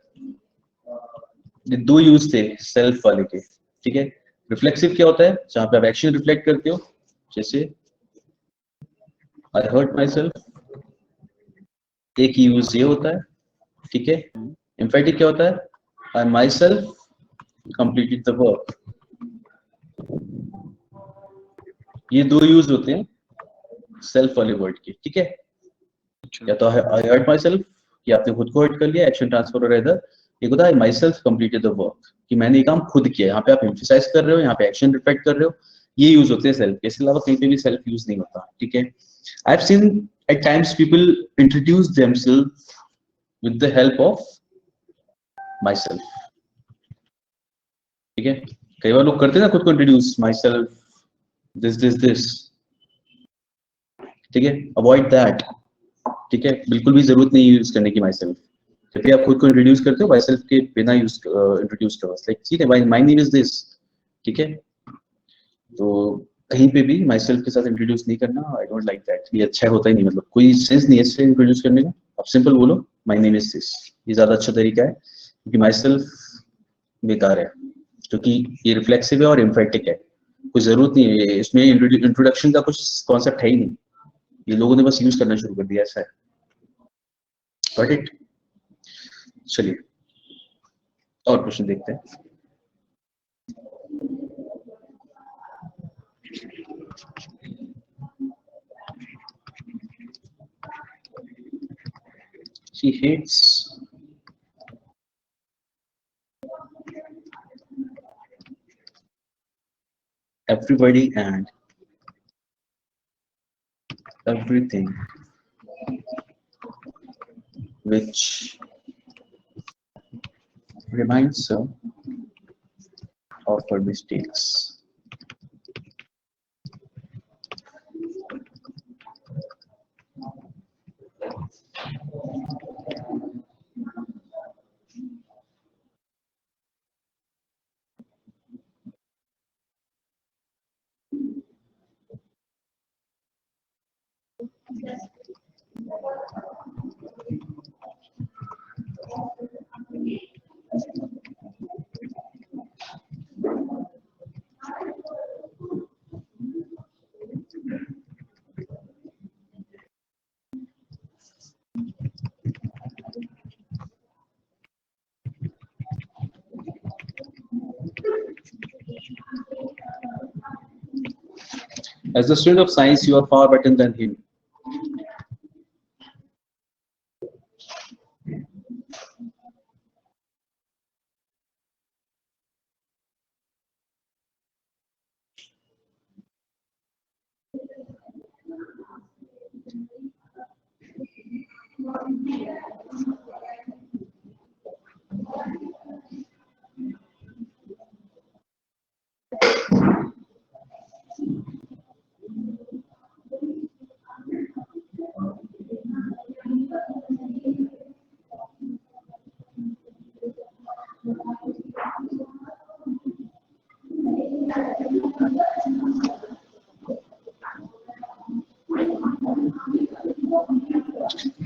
Speaker 1: ये दो यूज थे सेल्फ वाले के, ठीक है। रिफ्लेक्सिव क्या होता है, जहां पे आप एक्शन रिफ्लेक्ट करते हो, जैसे आई हर्ट माई सेल्फ, एक यूज ये होता है, ठीक है। एम्फेटिक क्या होता है, I myself completed the work, ये दो यूज होते हैं सेल्फ वाले वर्ड के, ठीक है। या तो आई हर्ट माई सेल्फ कि आपने खुद को हर्ट कर लिया, एक्शन ट्रांसफर और इधर एक होता है my self completed the work, कि मैंने ये काम खुद किया। यहाँ पे आप एम्फसाइज कर रहे हो, यहाँ पे एक्शन रिफ्लेक्ट कर रहे हो, ये यूज होते हैं सेल्फ, इसके अलावा कहीं पे भी सेल्फ यूज नहीं होता, ठीक है। I have seen at times people introduce themselves with the help of myself, ठीक है। कई बार लोग करते हैं ना खुद को introduce, my self this this this, ठीक है, अवॉइड दैट, ठीक है, बिल्कुल भी जरूरत नहीं यूज करने की माई सेल्फ। जब भी आप खुद को इंट्रोड्यूस करते हो माई सेल्फ के बिना यूज इंट्रोड्यूस करो, लाइक ठीक है, माई नेम इज दिस, ठीक है। तो कहीं पे भी माई सेल्फ के साथ इंट्रोड्यूस नहीं करना, आई डोंट लाइक दैट, ये अच्छा होता ही नहीं, मतलब कोई सेंस नहीं है इससे इंट्रोड्यूस करने का। आप सिंपल बोलो माई नेम इज दिस, ये ज्यादा अच्छा तरीका है, क्योंकि माई सेल्फ बेकार है, क्योंकि ये रिफ्लेक्सिव है और एम्फेटिक है, कोई जरूरत नहीं है, इसमें इंट्रोडक्शन का कुछ कॉन्सेप्ट है ही नहीं, ये लोगों ने बस यूज करना शुरू कर दिया, ऐसा है। Got it? चलिए और क्वेश्चन देखते हैं। She hates everybody and everything which reminds her of her mistakes. As a student of science, you are far better than him.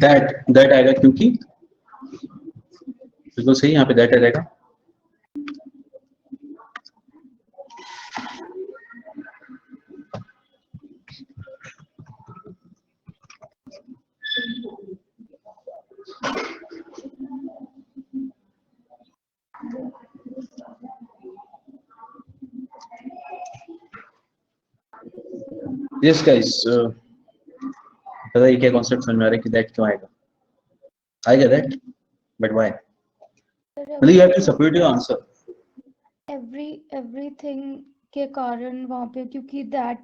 Speaker 1: That आएगा क्योंकि बिल्कुल सही, यहाँ पे that आ जाएगा। Yes guys, बताइए क्या कॉन्सेप्ट समझ में आ रहा है कि that क्यों आएगा? आएगा that, but why? मतलब you have to separate your answer.
Speaker 4: everything के कारण वहाँ पे, क्योंकि that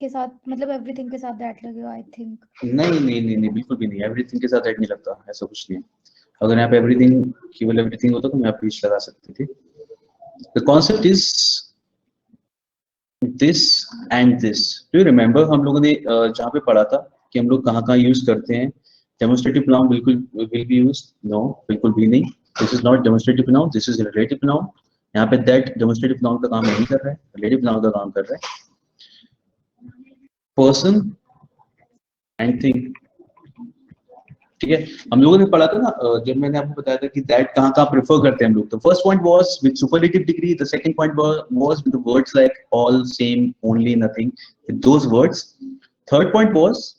Speaker 4: के साथ मतलब everything के साथ that लगेगा I think।
Speaker 1: नहीं बिल्कुल भी नहीं, everything के साथ that नहीं लगता, ऐसा कुछ नहीं है। अगर यहाँ पे everything केवल everything होता तो मैं आप बीच लगा सकती थी। The concept is this and this. Do you remember हम लोगों ने जहाँ पे पढ़ा था कि हम लोग कहाँ यूज करते हैं? Demonstrative noun बिल्कुल will be used? No, बिल्कुल भी नहीं। This is not demonstrative noun, this is relative noun. यहाँ पे that demonstrative noun का काम नहीं कर रहा है, relative noun का काम कर रहा है। Person and thing, ठीक है। हम लोगों ने पढ़ा था ना, जब मैंने आपको बताया था कि that कहाँ प्रेफर करते हैं हम लोग। तो first point was with superlative degree, the second point was with the words like all, same, only, nothing, with those words. Third point was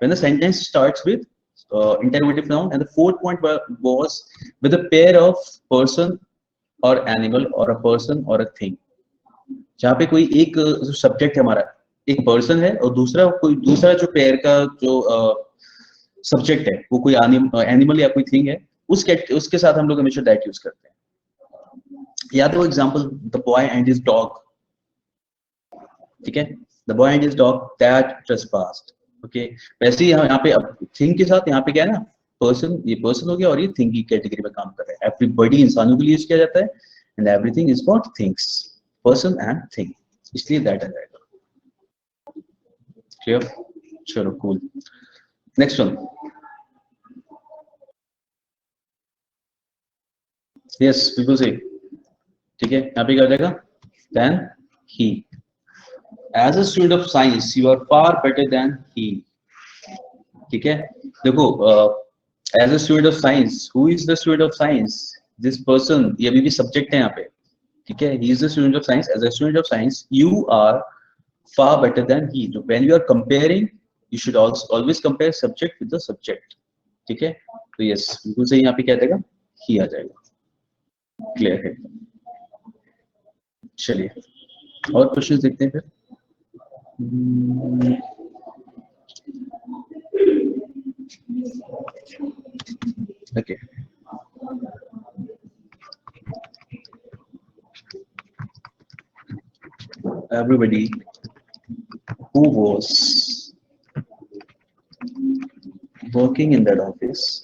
Speaker 1: when the sentence starts with interrogative noun, and the fourth point was with a pair of person or animal or a person or a thing, जहाँ पे कोई एक subject है हमारा, एक person है और दूसरा जो पेयर का जो सब्जेक्ट है वो कोई एनिमल या कोई थिंग है, उसके साथ हम लोग हमेशा दैट यूज करते हैं। याद हो example the boy and his dog, ठीक है, the boy and his dog that ट्रेसपास्ड, okay. वैसे ही यहाँ पे थिंग के साथ यहाँ पे क्या है ना, पर्सन, ये पर्सन हो गया और ये थिंग की कैटेगरी में काम कर रहा है। एवरीबॉडी इंसानों के लिए यूज किया जाता है and everything is for things, person and thing, इसलिए दैट आ जाएगा। क्लियर? चलो कूल, नेक्स्ट वन। यस बिल्कुल सही, ठीक है। यहाँ पे क्या हो जाएगा? Then he. As a student of science you are far better than he, ठीक है। देखो as a student of science, who is the student of science? This person, ये अभी भी सब्जेक्ट है यहाँ पे, ठीक है, he is a student of science. As a student of science, you are far better than he. So when you are comparing, you should also always compare subject with the subject. ठीक है, तो yes, बिल्कुल सही, यहाँ पे क्या देगा, he आ जाएगा। क्लियर है? चलिए और क्वेश्चन देखते हैं फिर। Okay. Everybody who was working in that office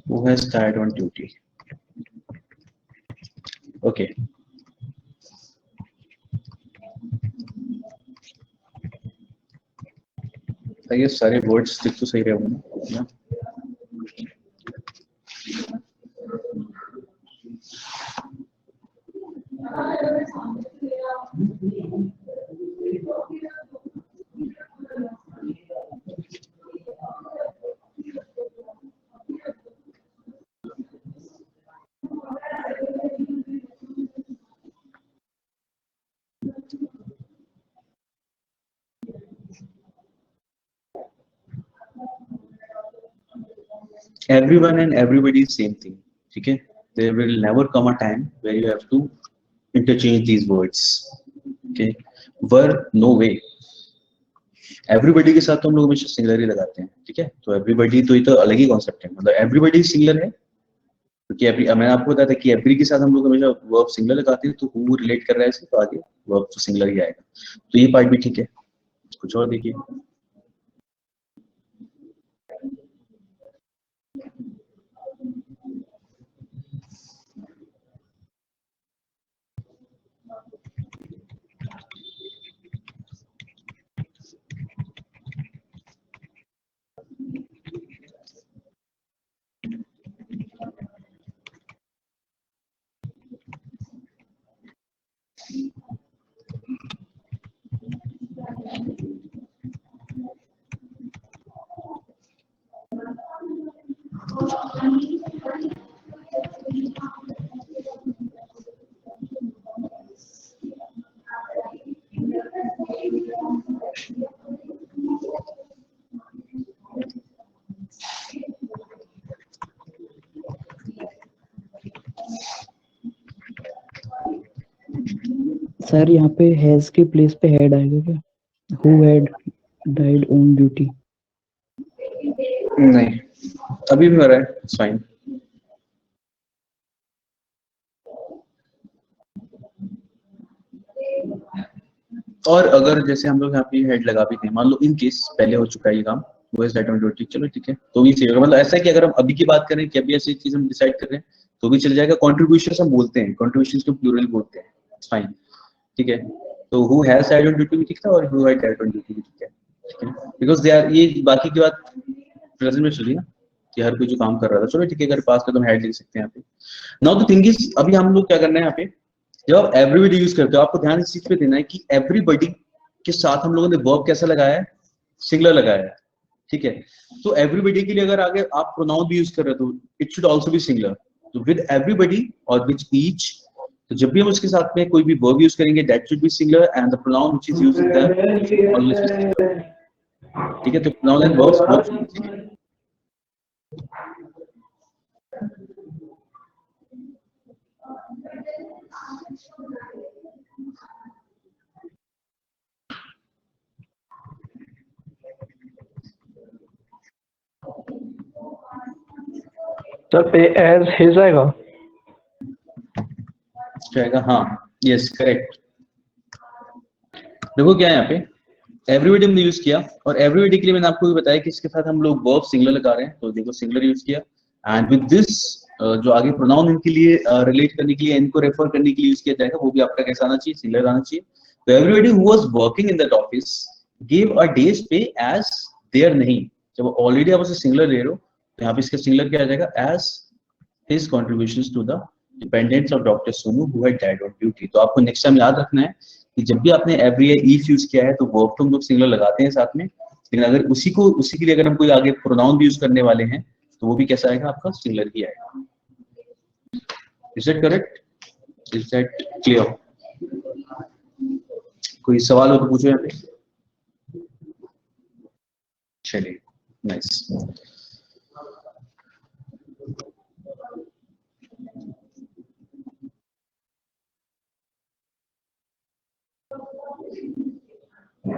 Speaker 1: who has died on duty. Okay. I guess सारे words ठीक तो सही रहे होंगे ना? Everyone and everybody is same thing. ठीक है, there will never come a time where you have to interchange these words. Okay, were no way. Everybody के साथ तो हम लोग हमेशा सिंगुलर ही लगाते हैं। ठीक है, तो everybody तो ये तो अलग ही कॉन्सेप्ट है, मतलब everybody सिंगुलर है क्योंकि मैंने आपको बताया था कि एवरी के साथ हम लोग हमेशा वर्ब सिंगुलर लगाते हैं, तो हु रिलेट कर रहा है इससे, तो आगे वर्ब तो सिंगुलर ही आएगा। तो ये पार्ट भी ठीक है। कुछ और देखिए,
Speaker 5: सर यहाँ पे हैज के प्लेस पे हेड आएगा क्या? Who had died on duty?
Speaker 1: नहीं, अभी भी हो रहा है, इट्स फाइन। और अगर जैसे हम लोग यहाँ पे हेड लगा भी थे, मान लो इन केस पहले हो चुका है ये काम, वो इज डाइड ऑन ड्यूटी, चलो ठीक है, तो भी सही होगा। मतलब ऐसा है कि अगर हम अभी की बात करें कि अभी ऐसी चीज हम डिसाइड कर रहे हैं तो भी चल जाएगा। कॉन्ट्रीब्यूशंस हम बोलते हैं, कॉन्ट्रीब्यूशंस को प्लूरल बोलते हैं, इट्स फाइन। ठीक है, तो who has died on duty भी ठीक था और who had died on duty भी ठीक है, बिकॉज दे आर, ये बाकी की बात प्रेजेंट में चली ना कि हर कोई जो काम कर रहा था, चलो ठीक है, अगर पास का तो हेड लिख सकते हैं यहाँ पे। नाउ द थिंग इज, अभी हम लोग क्या करना है यहाँ पे, जब आप एवरीबॉडी यूज करते हो आपको ध्यान इस चीज पे देना है कि एवरीबॉडी के साथ हम लोगों ने वर्ब कैसा लगाया है, सिंगुलर लगाया है। ठीक है, तो एवरीबॉडी के लिए अगर आगे आप प्रोनाउन भी यूज कर रहे हो तो it should also be singular. तो विद एवरीबॉडी और विद ईच, तो जब भी हम उसके साथ में कोई भी वर्ब यूज करेंगे that should be singular and the pronoun which is used there always be singular. ठीक है, तो pronoun and verbs both singular.
Speaker 3: सर पे एज हिज आएगा,
Speaker 1: जाएगा, हाँ, यस करेक्ट। देखो क्या है यहाँ पे, एवरीबॉडी हमने यूज किया, और एवरीबॉडी के लिए मैंने आपको भी बताया कि इसके साथ हम लोग वर्ब सिंगुलर लगा रहे हैं, तो देखो सिंगुलर यूज किया, एंड विद दिस जो आगे प्रोनाउन इनके लिए रिलेट करने के लिए, इनको रेफर करने के लिए यूज किया जाएगा, वो भी आपका कैसा आना चाहिए, सिंगुलर आना चाहिए। तो everybody who was working in that office give a days पे एज देयर, नहीं, जब ऑलरेडी आप उसे सिंगुलर ले रहे हो तो यहाँ पे इसका सिंगुलर क्या आ जाएगा, as his contributions to the dependents of doctor Sonu who had died on duty. तो आपको नेक्स्ट टाइम याद रखना है कि जब भी आपने एवरी या इफ यूज किया है तो वर्ब तो हम लोग सिंगुलर लगाते हैं साथ में, लेकिन अगर उसी के लिए अगर हम कोई आगे प्रोनाउन भी यूज करने वाले हैं तो वो भी कैसा आएगा, आपका सिंगुलर ही आएगा। Is that correct? Is that clear? कोई सवाल हो तो पूछो यहाँ पे। चलिए, नाइस।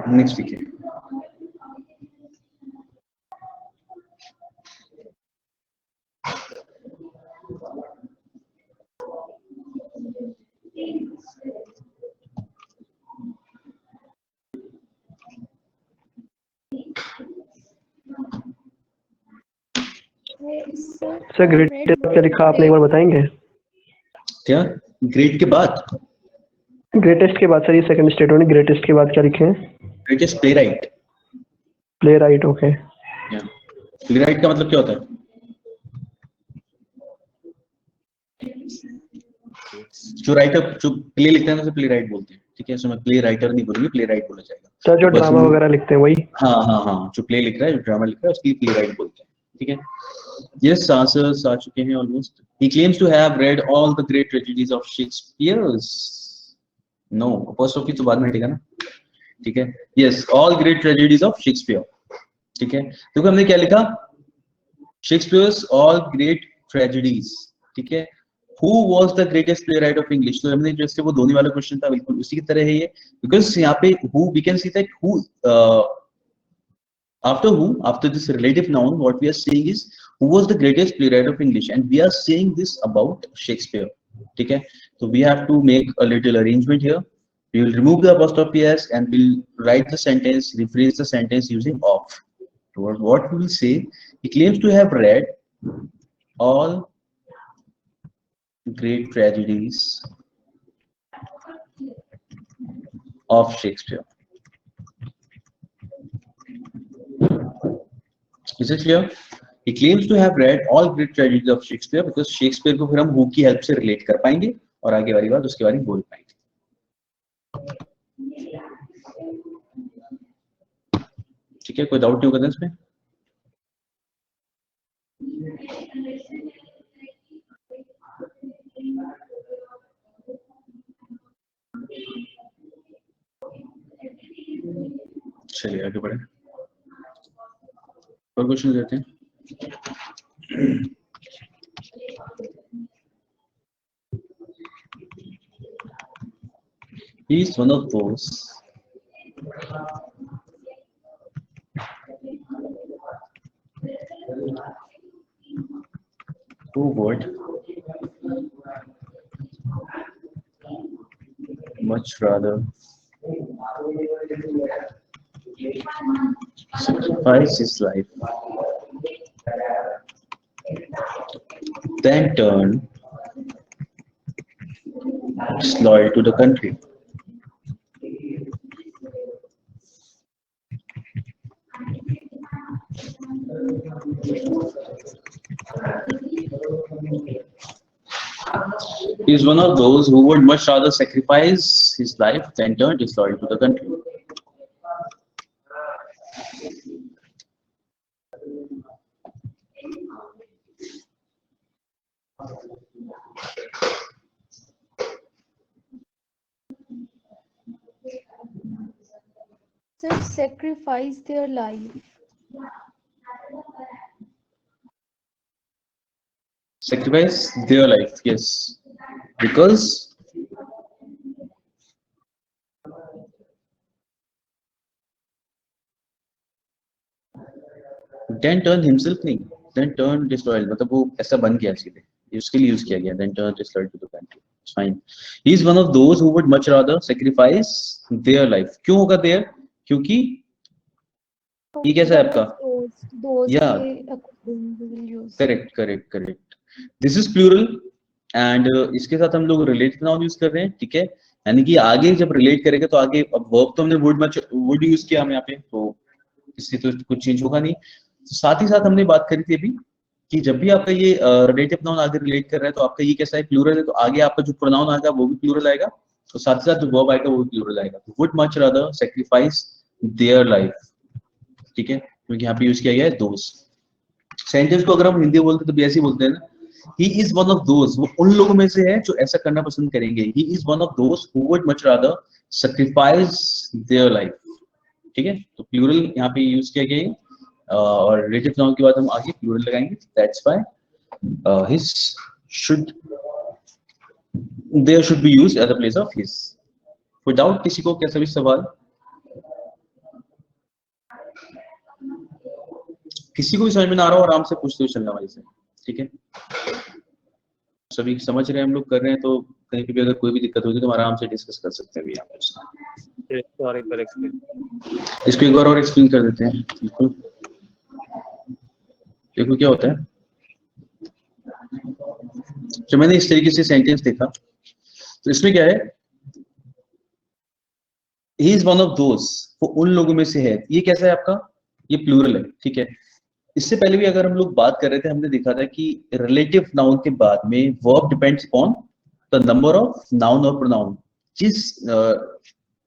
Speaker 1: नेक्स्ट वीक है।
Speaker 3: सर ग्रेड क्या लिखा आपने, एक बार बताएंगे?
Speaker 1: क्या ग्रेड के बाद?
Speaker 3: ग्रेटेस्ट के बाद सर, ये सेकंड स्टेटमेंट है, ग्रेटेस्ट के बाद क्या लिखे हैं?
Speaker 1: Greatest playwright.
Speaker 3: Playwright, okay.
Speaker 1: Playwright का मतलब क्या होता है? जो राइटर जो प्ले लिखते हैं उसे प्लेराइट बोलते हैं, ठीक है? सो मैं प्ले राइटर नहीं बोलूंगी, प्लेराइट बोला जाएगा।
Speaker 3: सर जो ड्रामा वगैरह लिखते हैं वही?
Speaker 1: हाँ, जो प्ले लिख रहा है, जो ड्रामा लिख रहा है उसके लिए प्लेराइट बोलते हैं, ठीक है? Yes, answers आ चुके हैं almost. He claims to have read all the great tragedies of Shakespeare's. No, apostrophe तो बाद में हटेगा ना, ठीक है? Yes, all great tragedies of Shakespeare, ठीक है? देखो हमने क्या लिखा, Shakespeare's all great tragedies, ठीक है? Who was the greatest playwright of English? तो हमने जैसे वो धोनी वाला क्वेश्चन था, बिल्कुल उसी की तरह है ये, because यहाँ पे who we can see that who after this relative noun, what we are saying is who was the greatest playwright of English, and we are saying this about Shakespeare, ठीक है? So we have to make a little arrangement here. We will remove the apostrophe s and we'll write the sentence, rephrase the sentence using of. So what we will say, he claims to have read all great tragedies of Shakespeare. Is it clear? He claims to have read all great tragedies of Shakespeare, because Shakespeare को फिर हम who की help से relate कर पाएंगे और आगे वाली बात उसके बारे में बोल पाएंगे, ठीक है? कोई डाउट नहीं होगा इसमें? चलिए आगे बढ़े, और क्वेश्चन देते हैं। He is one of those who would much rather sacrifice his life than turn disloyal to the country. He is one of those who would much rather sacrifice his life than turn disloyal to the country.
Speaker 4: Sir, sacrifice their life.
Speaker 1: Sacrifice their life, yes, because then turn himself नहीं, then turn disloyal, मतलब वो ऐसा बन गया सीधे, उसके लिए use किया गया, then turn disloyal to the country. It's fine. He is one of those who would much rather sacrifice their life. क्यों होगा their? क्योंकि ये कैसा है आपका,
Speaker 4: those
Speaker 1: या
Speaker 4: के according we will use.
Speaker 1: Correct this is plural and इसके साथ हम लोग रिलेटेड नाउन यूज कर रहे हैं, ठीक है। यानी कि आगे जब रिलेट करेंगे तो आगे, अब वर्ब तो हमने वुड यूज किया हम यहाँ पे, तो इससे तो कुछ चेंज होगा नहीं। तो साथ ही साथ हमने बात करी थी अभी कि जब भी आपका ये रिलेटिव नाउन आगे रिलेट कर रहा है तो आपका ये कैसा है, प्लूरल है, तो आगे आपका जो प्रोनाउन आएगा वो भी प्लूरल आएगा, तो साथ ही साथ जो वर्ब आएगा वो भी प्लूरल आएगा। तो would much rather sacrifice their life, ठीक है, क्योंकि यहाँ पे यूज किया गया है दोस। सेंटेंस को अगर हम हिंदी बोलते तो भी ऐसे ही बोलते हैं ना, ही इज वन ऑफ दोस, वो उन लोगों में से है जो ऐसा करना पसंद करेंगे। ही is one of those who would much rather sacrifice their life, ठीक है। तो प्लूरल यहाँ पे यूज किया गया है और रिलेटिव नाउन के बाद हम आगे प्लूरल लगाएंगे। That's why his should, there should be used at the place of his. Without किसी को कैसा भी सवाल, किसी को भी समझ में ना आ रहा हो आराम से पूछते हुए चलना वाले से, ठीक है। सभी समझ रहे हैं, हम लोग कर रहे हैं, तो कहीं पे भी अगर कोई भी दिक्कत होगी तो हम आराम से डिस्कस कर सकते हैं यहाँ पे। इसको एक बार और एक्सप्लेन कर देते हैं। बिल्कुल, देखो क्या होता है, जब मैंने इस तरीके से सेंटेंस देखा तो इसमें क्या है, ही इज वन ऑफ दोस, वो उन लोगों में से है। ये कैसा है आपका, ये प्लूरल है, ठीक है। इससे पहले भी अगर हम लोग बात कर रहे थे, हमने देखा था कि रिलेटिव नाउन के बाद में verb depends on the number of noun और प्रोनाउन। जिस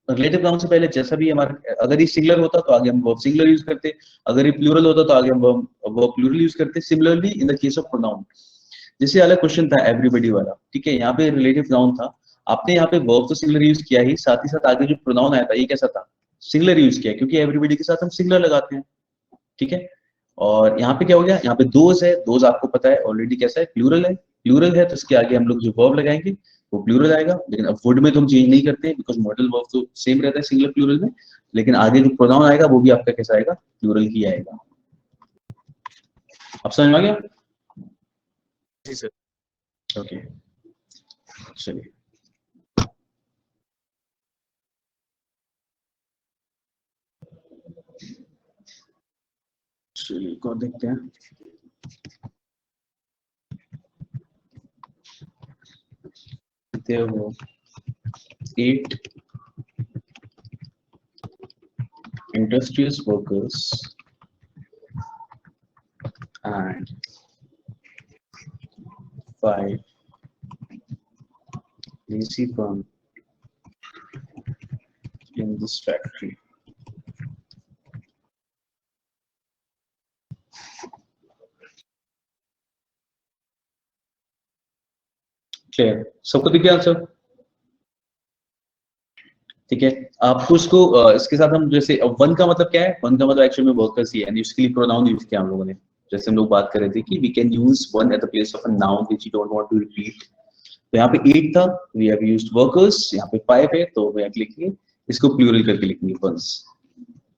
Speaker 1: रिलेटिव नाउन से पहले जैसा भी हमारा, अगर ये सिंगुलर होता तो आगे हम वर्ब सिंगुलर यूज करते, अगर ये प्लूरल होता तो आगे हम वर्ब प्लूरल यूज करते। Similarly in the case of pronoun, जैसे अलग क्वेश्चन था एवरीबॉडी वाला, ठीक है, यहाँ पे रिलेटिव नाउन था, आपने यहाँ पे वर्ब तो सिंगुलर यूज किया ही, साथ ही साथ आगे जो प्रोनाउन आया था ये कैसा था, सिंगुलर यूज किया, क्योंकि एवरीबॉडी के साथ हम सिंगुलर लगाते हैं, ठीक है। और यहाँ पे क्या हो गया, यहाँ पे दोज है, दोज आपको पता है ऑलरेडी कैसा है, प्लूरल है। प्लूरल है तो इसके आगे हम लोग जो वर्ब लगाएंगे वो प्लूरल आएगा, लेकिन अब वुड में तो हम चेंज नहीं करते बिकॉज मॉडल वर्ब तो सेम रहता है सिंगुलर प्लूरल में, लेकिन आगे जो प्रोनाउन आएगा वो भी आपका कैसा आएगा, प्लूरल ही आएगा। अब समझ में आ गया?
Speaker 2: जी सर।
Speaker 1: ओके, चलिए को देखते हैं। There were 8 industrious workers and 5 lazy bum in this factory. Clear, सबको दिख गया आंसर? ठीक है, आपको इसको इसके साथ हम जैसे वन का मतलब क्या है, वन का मतलब एक्चुअली में वर्कर्स ही है, यानी उसके लिए प्रोनाउन यूज किया हम लोगों ने। जैसे हम लोग बात कर रहे थे कि we can use one at the place of a noun which you don't want to repeat. तो यहाँ पे 8 था, वी हैव यूज्ड वर्कर्स, यहाँ पे 5 है तो वे लिखेंगे इसको प्लूरल करके लिखेंगे वंस,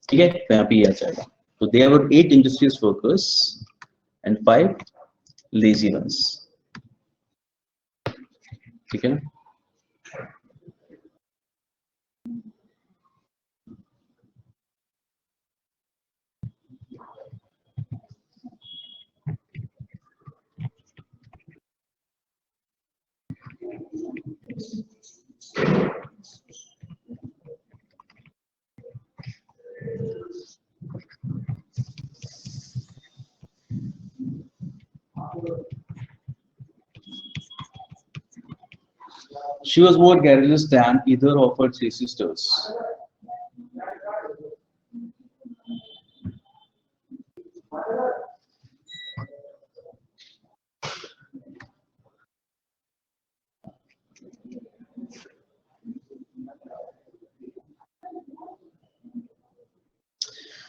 Speaker 1: ठीक है। तो यहाँ पे ये आ जाएगा, तो there were 8 industrious workers and 5 lazy ones, ठीक है ना। She was more garrulous than either of her 3 sisters.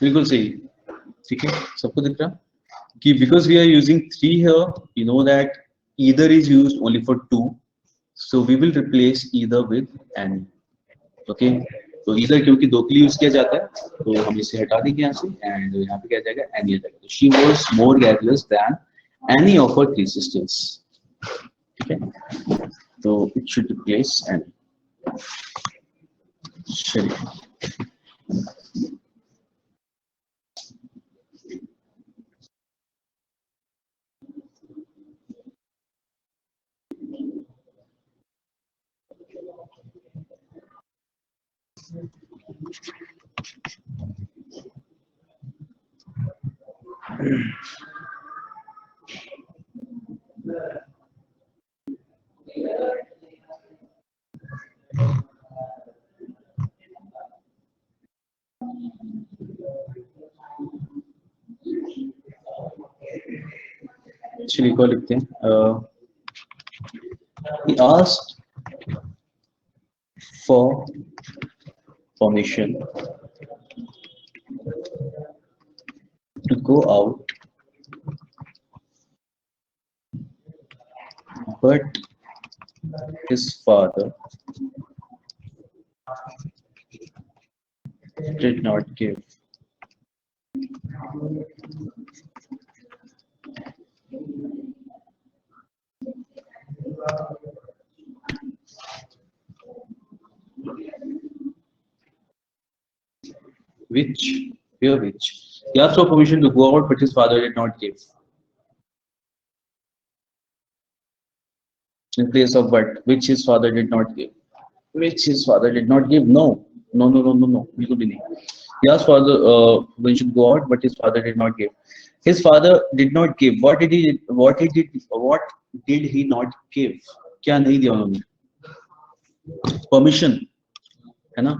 Speaker 1: बिल्कुल सही, ठीक है, सबको दिख रहा कि because we are using 3 here, you know that either is used only for 2, so we will replace either with any, okay। तो either क्योंकि 2 के लिए यूज किया जाता है तो हम इसे हटा देंगे यहाँ से एंड यहाँ पे क्या जाएगा, any आ जाएगा। तो she was more garrulous than any of her 3 sisters, ठीक है, तो it should replace any। चलिए चलिए को लिखते हैं. He asked for permission to go out, but his father did not give. Which? He asked for permission to go out, but his father did not give. In place of but, which his father did not give. Which his father did not give. No. बिल्कुल भी नहीं. He asked for the permission to go out, but his father did not give. His father did not give. What did he not give? क्या नहीं दिया उन्होंने? Permission, है ना?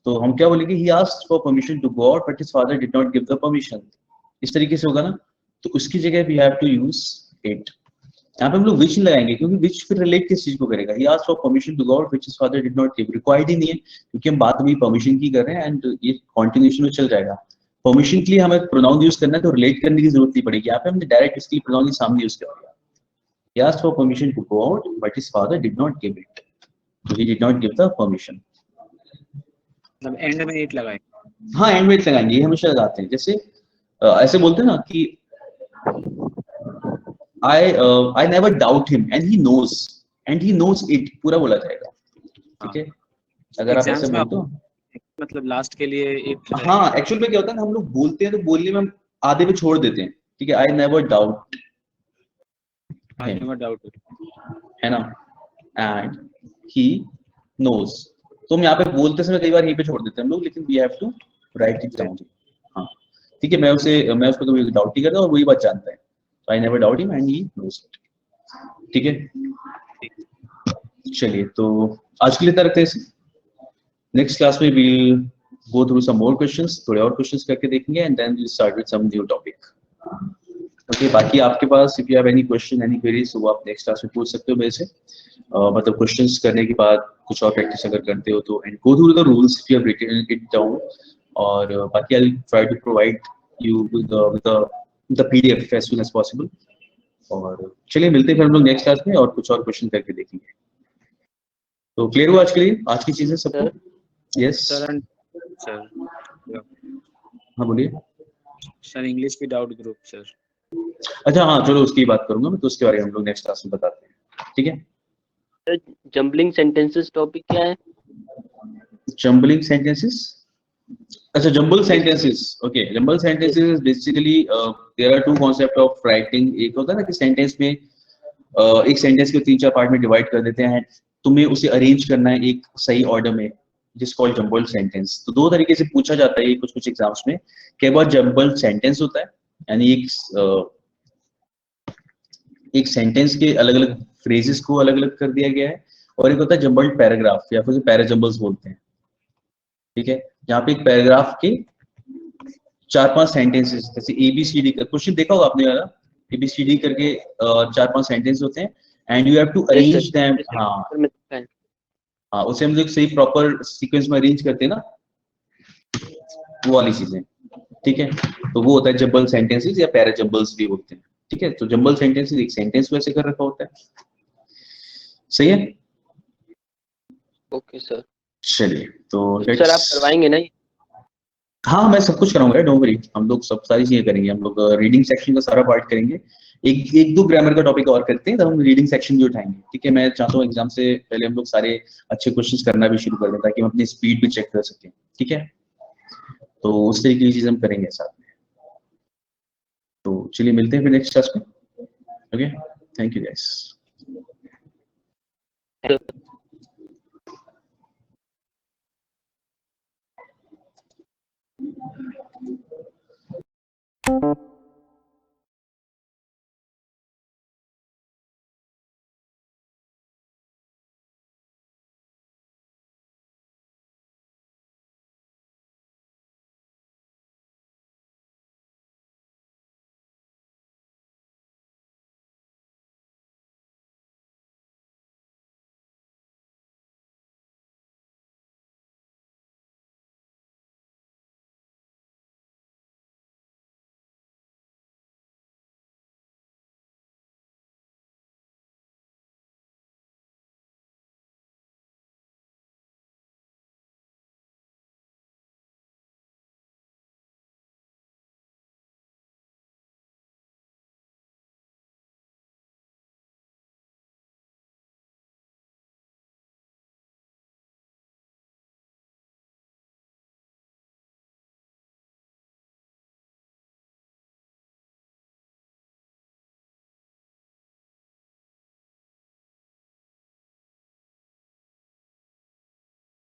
Speaker 1: तो हम क्या बोलेंगे? He asked for permission to go out, but his father did not give the permission. इस तरीके से होगा ना? तो उसकी जगह we have to use it. यहाँ पे हम लोग which लगाएंगे क्योंकि which फिर relate किस चीज को करेगा? He asked for permission to go out, which his father did not give. Required ही नहीं है क्योंकि हम बात अभी permission की कर रहे हैं and ये continuation में चल जाएगा. Permission के लिए हमें pronoun use करना है तो relate करने की जरूरत नहीं पड़ेगी. यहाँ पे हमने direct इसके लिए pronoun के सामने use कर दिया. He asked for permission to go out, but his father did not give it. So he did not give the permission.
Speaker 2: मतलब एंड में इट लगाएंगे.
Speaker 1: हाँ एंड में इट लगाएंगे, ये हमेशा लगाते हैं. जैसे ऐसे बोलते हैं ना कि I never doubt him and he knows it. पूरा बोला जाएगा. ठीक है, अगर आप ऐसे बोलते हो
Speaker 2: मतलब लास्ट के लिए इट.
Speaker 1: हाँ एक्चुअल में क्या होता है ना, हम लोग बोलते हैं तो बोलने में हम आधे पे छोड़ देते हैं. ठीक है, I never doubt है ना, and he knows. तो हम यहाँ पे बोलते समय कई बार यहीं पे छोड़ देते हैं हम लोग, लेकिन we have to write it down. हाँ ठीक है, मैं उसको कभी डाउट नहीं करता और वही बात जानता है. So I never doubt him and he knows it. ठीक है, चलिए तो आज के लिए इतना रखते हैं. नेक्स्ट क्लास में we'll go through some more questions, थोड़े और questions करके देखेंगे and then we'll start with some new topic. Okay, बाकी आपके पास if you have any question, any queries, तो आप नेक्स्ट क्लास में पूछ सकते हो मेरे से. मतलब क्वेश्चंस करने के बाद कुछ और प्रैक्टिस अगर करते हो तो and go through the rules if you have written it down. और बाकी I'll try to provide you with the PDF as soon as possible. और चलिए मिलते हैं फिर हम लोग नेक्स्ट क्लास में और कुछ और क्वेश्चन करके देखेंगे. तो क्लियर हुआ आज के लिए, आज की चीजें सबको? Yes
Speaker 2: sir.
Speaker 1: हाँ बोलिए
Speaker 2: सर इंग्लिश की डाउट ग्रुप सर.
Speaker 1: अच्छा हाँ चलो उसकी बात करूंगा मैं, तो उसके बारे में हम लोग नेक्स्ट क्लास में बताते हैं. ठीक है,
Speaker 6: जंबलिंग सेंटेंसेस टॉपिक क्या है?
Speaker 1: Jumbling sentences. अच्छा, jumble sentences. Okay, jumble sentences is basically there are two concept of writing. एक होता है ना कि सेंटेंस में एक सेंटेंस को 3-4 पार्ट में डिवाइड कर देते हैं, तुम्हें उसे अरेंज करना है एक सही ऑर्डर में, जिस कॉल्ड जंबल सेंटेंस. तो दो तरीके से पूछा जाता है कुछ एग्जाम्स में. कई बार जंबल सेंटेंस होता है, यानी एक सेंटेंस के अलग अलग फ्रेजेस को अलग अलग कर दिया गया है, और एक होता है जंबल्ड पैराग्राफ या फिर पैराजंबल्स बोलते हैं. ठीक है, जहाँ पे एक पैराग्राफ के 4-5 सेंटेंसेस, जैसे ABCD का क्वेश्चन देखा होगा आपने वाला, ABCD करके 4-5 सेंटेंस होते हैं and you have to arrange them. हाँ उसे हम लोग सही प्रॉपर सीक्वेंस में अरेंज करते हैं ना, वो वाली चीजें. ठीक है, तो वो होता है जंबल सेंटेंसेस या पैराजंबल्स भी बोलते हैं. ठीक है, तो जंबल सेंटेंसेस एक सेंटेंस वैसे कर रखा होता है. सही है,
Speaker 6: ओके सर.
Speaker 1: चलिए तो
Speaker 6: सर आप करवाएंगे ना?
Speaker 1: हाँ मैं सब कुछ कराऊंगा, डोंट वरी. हम लोग सब सारी चीजें करेंगे. हम लोग रीडिंग सेक्शन का सारा पार्ट करेंगे. एक दो ग्रामर का टॉपिक और करते हैं, तब हम रीडिंग सेक्शन भी उठाएंगे. ठीक है, मैं चाहता हूँ एग्जाम से पहले हम लोग सारे अच्छे क्वेश्चंस करना भी शुरू कर दें ताकि हम अपनी स्पीड भी चेक कर सकें. ठीक है, तो उस तरीके की चीज हम करेंगे साथ में। तो चलिए मिलते हैं फिर नेक्स्ट क्लास में। Okay, thank you guys.
Speaker 6: Hello.